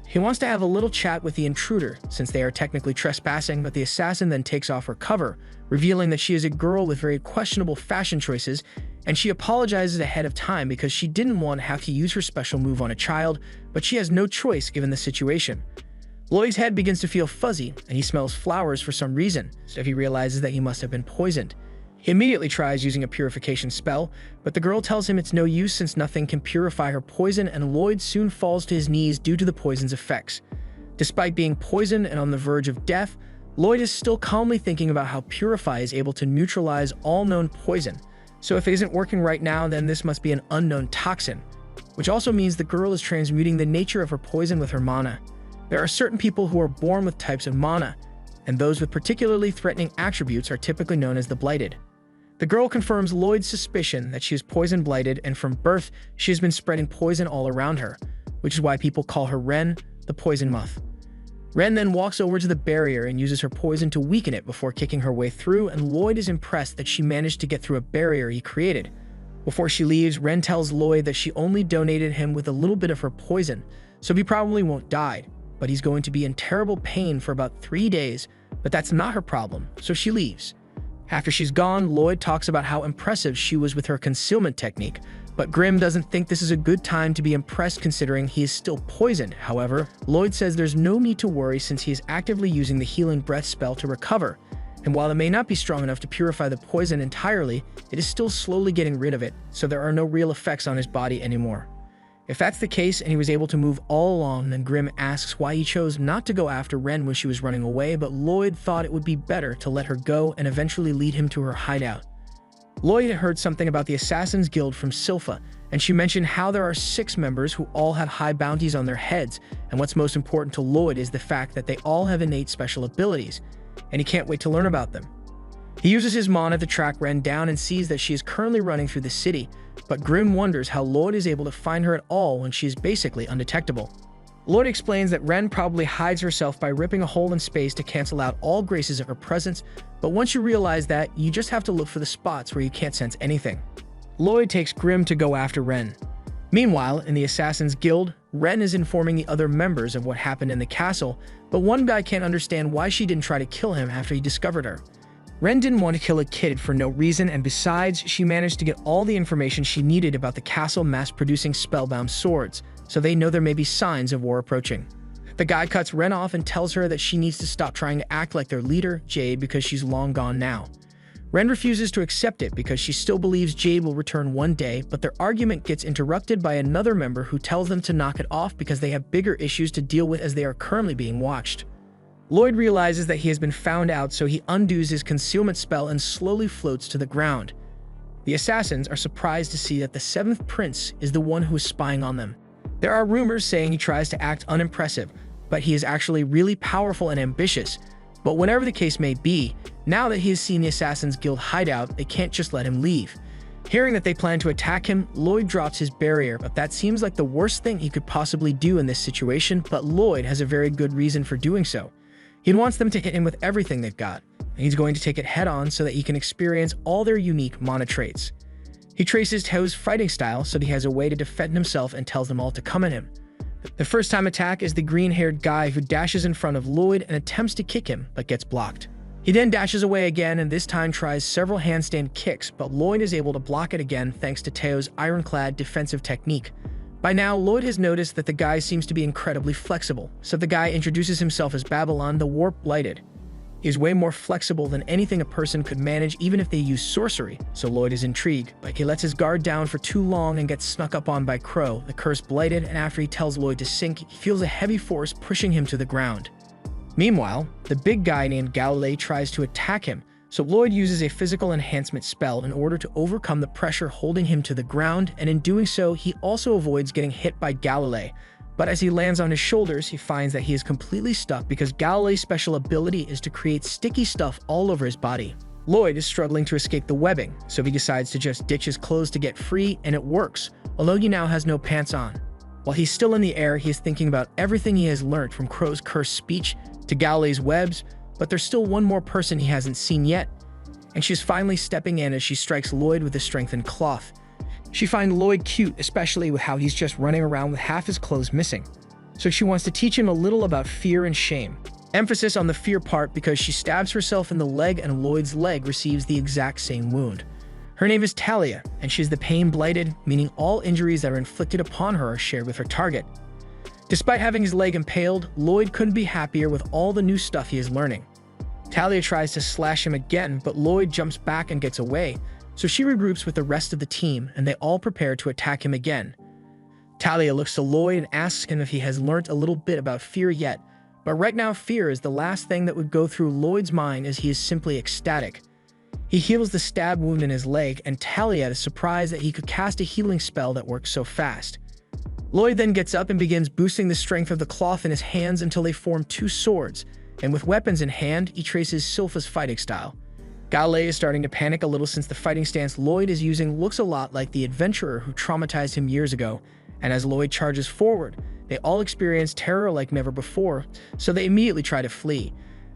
He wants to have a little chat with the intruder, since they are technically trespassing, but the assassin then takes off her cover, revealing that she is a girl with very questionable fashion choices, and she apologizes ahead of time because she didn't want to have to use her special move on a child, but she has no choice given the situation. Lloyd's head begins to feel fuzzy, and he smells flowers for some reason, so he realizes that he must have been poisoned. He immediately tries using a purification spell, but the girl tells him it's no use since nothing can purify her poison, and Lloyd soon falls to his knees due to the poison's effects. Despite being poisoned and on the verge of death, Lloyd is still calmly thinking about how Purify is able to neutralize all known poison. So if it isn't working right now, then this must be an unknown toxin, which also means the girl is transmuting the nature of her poison with her mana. There are certain people who are born with types of mana, and those with particularly threatening attributes are typically known as the Blighted. The girl confirms Lloyd's suspicion that she is poison blighted, and from birth, she has been spreading poison all around her, which is why people call her Ren, the poison moth. Ren then walks over to the barrier and uses her poison to weaken it before kicking her way through, and Lloyd is impressed that she managed to get through a barrier he created. Before she leaves, Ren tells Lloyd that she only donated him with a little bit of her poison, so he probably won't die, but he's going to be in terrible pain for about 3 days, but that's not her problem, so she leaves. After she's gone, Lloyd talks about how impressive she was with her concealment technique, but Grimm doesn't think this is a good time to be impressed considering he is still poisoned. However, Lloyd says there's no need to worry since he is actively using the Healing Breath spell to recover, and while it may not be strong enough to purify the poison entirely, it is still slowly getting rid of it, so there are no real effects on his body anymore. If that's the case and he was able to move all along, then Grimm asks why he chose not to go after Ren when she was running away, but Lloyd thought it would be better to let her go and eventually lead him to her hideout. Lloyd had heard something about the Assassin's Guild from Silpha, and she mentioned how there are 6 members who all have high bounties on their heads, and what's most important to Lloyd is the fact that they all have innate special abilities, and he can't wait to learn about them. He uses his mana to track Ren down and sees that she is currently running through the city, but Grimm wonders how Lloyd is able to find her at all when she is basically undetectable. Lloyd explains that Ren probably hides herself by ripping a hole in space to cancel out all graces of her presence, but once you realize that, you just have to look for the spots where you can't sense anything. Lloyd takes Grimm to go after Ren. Meanwhile, in the Assassin's Guild, Ren is informing the other members of what happened in the castle, but one guy can't understand why she didn't try to kill him after he discovered her. Ren didn't want to kill a kid for no reason, and besides, she managed to get all the information she needed about the castle mass-producing spellbound swords, so they know there may be signs of war approaching. The guy cuts Ren off and tells her that she needs to stop trying to act like their leader, Jade, because she's long gone now. Ren refuses to accept it because she still believes Jade will return one day, but their argument gets interrupted by another member who tells them to knock it off because they have bigger issues to deal with as they are currently being watched. Lloyd realizes that he has been found out, so he undoes his concealment spell and slowly floats to the ground. The assassins are surprised to see that the 7th prince is the one who is spying on them. There are rumors saying he tries to act unimpressive, but he is actually really powerful and ambitious. But whatever the case may be, now that he has seen the Assassin's Guild hideout, they can't just let him leave. Hearing that they plan to attack him, Lloyd drops his barrier, but that seems like the worst thing he could possibly do in this situation, but Lloyd has a very good reason for doing so. He wants them to hit him with everything they've got, and he's going to take it head-on so that he can experience all their unique mana traits. He traces Teo's fighting style so that he has a way to defend himself and tells them all to come at him. The first-time attack is the green-haired guy who dashes in front of Lloyd and attempts to kick him, but gets blocked. He then dashes away again and this time tries several handstand kicks, but Lloyd is able to block it again thanks to Teo's ironclad defensive technique. By now, Lloyd has noticed that the guy seems to be incredibly flexible, so the guy introduces himself as Babylon the Warp Blighted. He is way more flexible than anything a person could manage even if they use sorcery, so Lloyd is intrigued, but he lets his guard down for too long and gets snuck up on by Crow, the Cursed Blighted, and after he tells Lloyd to sink, he feels a heavy force pushing him to the ground. Meanwhile, the big guy named Galilei tries to attack him, so Lloyd uses a physical enhancement spell in order to overcome the pressure holding him to the ground, and in doing so, he also avoids getting hit by Galilei. But as he lands on his shoulders, he finds that he is completely stuck because Galilei's special ability is to create sticky stuff all over his body. Lloyd is struggling to escape the webbing, so he decides to just ditch his clothes to get free, and it works, although he now has no pants on. While he's still in the air, he is thinking about everything he has learned, from Crow's cursed speech to Galilee's webs, but there's still one more person he hasn't seen yet, and she's finally stepping in as she strikes Lloyd with a strengthened cloth. She finds Lloyd cute, especially with how he's just running around with half his clothes missing. So she wants to teach him a little about fear and shame. Emphasis on the fear part because she stabs herself in the leg and Lloyd's leg receives the exact same wound. Her name is Talia, and she's the pain-blighted, meaning all injuries that are inflicted upon her are shared with her target. Despite having his leg impaled, Lloyd couldn't be happier with all the new stuff he is learning. Talia tries to slash him again, but Lloyd jumps back and gets away, so she regroups with the rest of the team, and they all prepare to attack him again. Talia looks to Lloyd and asks him if he has learnt a little bit about fear yet, but right now fear is the last thing that would go through Lloyd's mind, as he is simply ecstatic. He heals the stab wound in his leg, and Talia is surprised that he could cast a healing spell that works so fast. Lloyd then gets up and begins boosting the strength of the cloth in his hands until they form two swords, and with weapons in hand, he traces Silpha's fighting style. Galilee is starting to panic a little since the fighting stance Lloyd is using looks a lot like the adventurer who traumatized him years ago, and as Lloyd charges forward, they all experience terror like never before, so they immediately try to flee.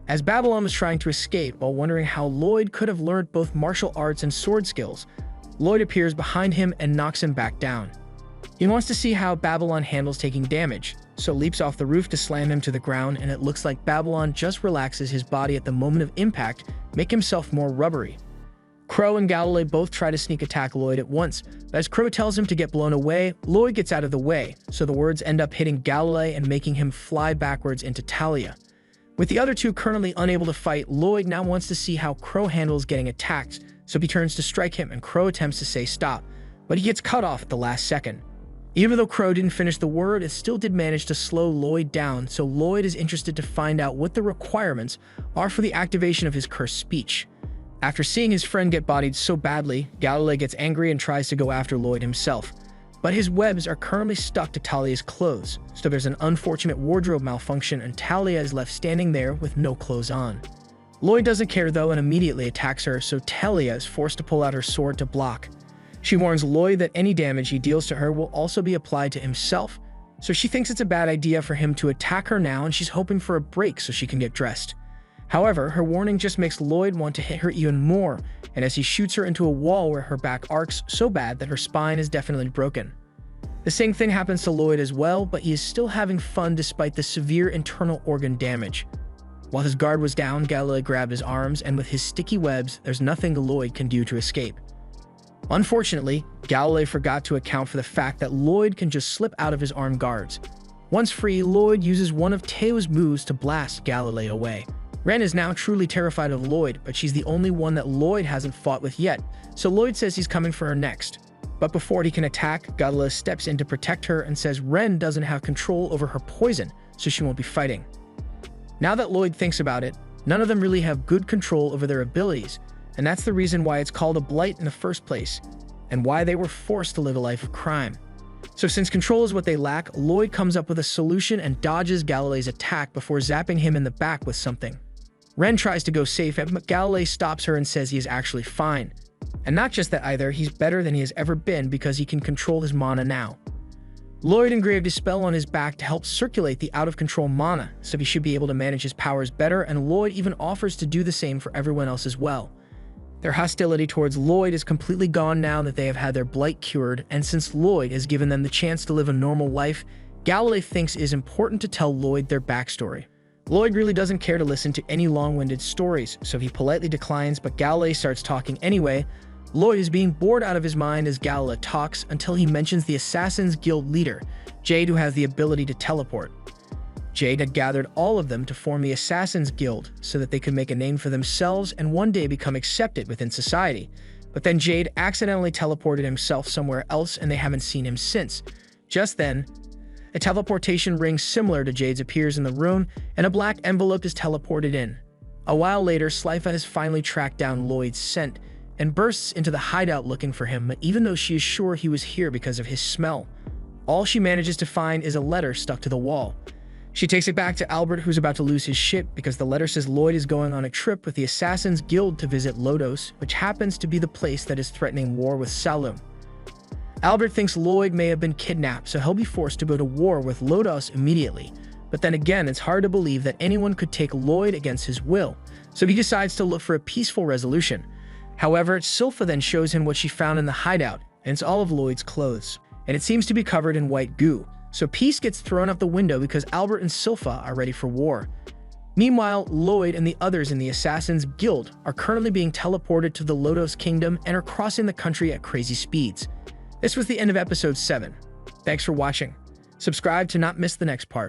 As Babylon is trying to escape while wondering how Lloyd could have learned both martial arts and sword skills, Lloyd appears behind him and knocks him back down. He wants to see how Babylon handles taking damage, so leaps off the roof to slam him to the ground, and it looks like Babylon just relaxes his body at the moment of impact, make himself more rubbery. Crow and Galilee both try to sneak attack Lloyd at once, but as Crow tells him to get blown away, Lloyd gets out of the way, so the words end up hitting Galilee and making him fly backwards into Talia. With the other two currently unable to fight, Lloyd now wants to see how Crow handles getting attacked, so he turns to strike him and Crow attempts to say stop, but he gets cut off at the last second. Even though Crow didn't finish the word, it still did manage to slow Lloyd down, so Lloyd is interested to find out what the requirements are for the activation of his cursed speech. After seeing his friend get bodied so badly, Galilee gets angry and tries to go after Lloyd himself. But his webs are currently stuck to Talia's clothes, so there's an unfortunate wardrobe malfunction and Talia is left standing there with no clothes on. Lloyd doesn't care though and immediately attacks her, so Talia is forced to pull out her sword to block. She warns Lloyd that any damage he deals to her will also be applied to himself, so she thinks it's a bad idea for him to attack her now, and she's hoping for a break so she can get dressed. However, her warning just makes Lloyd want to hit her even more, and as he shoots her into a wall where her back arcs so bad that her spine is definitely broken. The same thing happens to Lloyd as well, but he is still having fun despite the severe internal organ damage. While his guard was down, Galilee grabbed his arms, and with his sticky webs, there's nothing Lloyd can do to escape. Unfortunately, Galilee forgot to account for the fact that Lloyd can just slip out of his armed guards. Once free, Lloyd uses one of Teo's moves to blast Galilee away. Ren is now truly terrified of Lloyd, but she's the only one that Lloyd hasn't fought with yet, so Lloyd says he's coming for her next. But before he can attack, Galilee steps in to protect her and says Ren doesn't have control over her poison, so she won't be fighting. Now that Lloyd thinks about it, none of them really have good control over their abilities, and that's the reason why it's called a blight in the first place, and why they were forced to live a life of crime. So since control is what they lack, Lloyd comes up with a solution and dodges Galilee's attack before zapping him in the back with something. Ren tries to go save him, but Galilee stops her and says he is actually fine. And not just that either, he's better than he has ever been because he can control his mana now. Lloyd engraved a spell on his back to help circulate the out-of-control mana, so he should be able to manage his powers better, and Lloyd even offers to do the same for everyone else as well. Their hostility towards Lloyd is completely gone now that they have had their blight cured, and since Lloyd has given them the chance to live a normal life, Galilee thinks it is important to tell Lloyd their backstory. Lloyd really doesn't care to listen to any long-winded stories, so he politely declines, but Galilee starts talking anyway. Lloyd is being bored out of his mind as Galilee talks until he mentions the Assassin's Guild leader, Jade, who has the ability to teleport. Jade had gathered all of them to form the Assassin's Guild so that they could make a name for themselves and one day become accepted within society. But then Jade accidentally teleported himself somewhere else and they haven't seen him since. Just then, a teleportation ring similar to Jade's appears in the room, and a black envelope is teleported in. A while later, Slifa has finally tracked down Lloyd's scent and bursts into the hideout looking for him, but even though she is sure he was here because of his smell, all she manages to find is a letter stuck to the wall. She takes it back to Albert, who's about to lose his shit because the letter says Lloyd is going on a trip with the Assassin's Guild to visit Lodos, which happens to be the place that is threatening war with Saloum. Albert thinks Lloyd may have been kidnapped, so he'll be forced to go to war with Lodos immediately. But then again, it's hard to believe that anyone could take Lloyd against his will, so he decides to look for a peaceful resolution. However, Silpha then shows him what she found in the hideout, and it's all of Lloyd's clothes, and it seems to be covered in white goo. So peace gets thrown out the window because Albert and Silpha are ready for war. Meanwhile, Lloyd and the others in the Assassin's Guild are currently being teleported to the Lodos Kingdom and are crossing the country at crazy speeds. This was the end of episode 7. Thanks for watching. Subscribe to not miss the next part.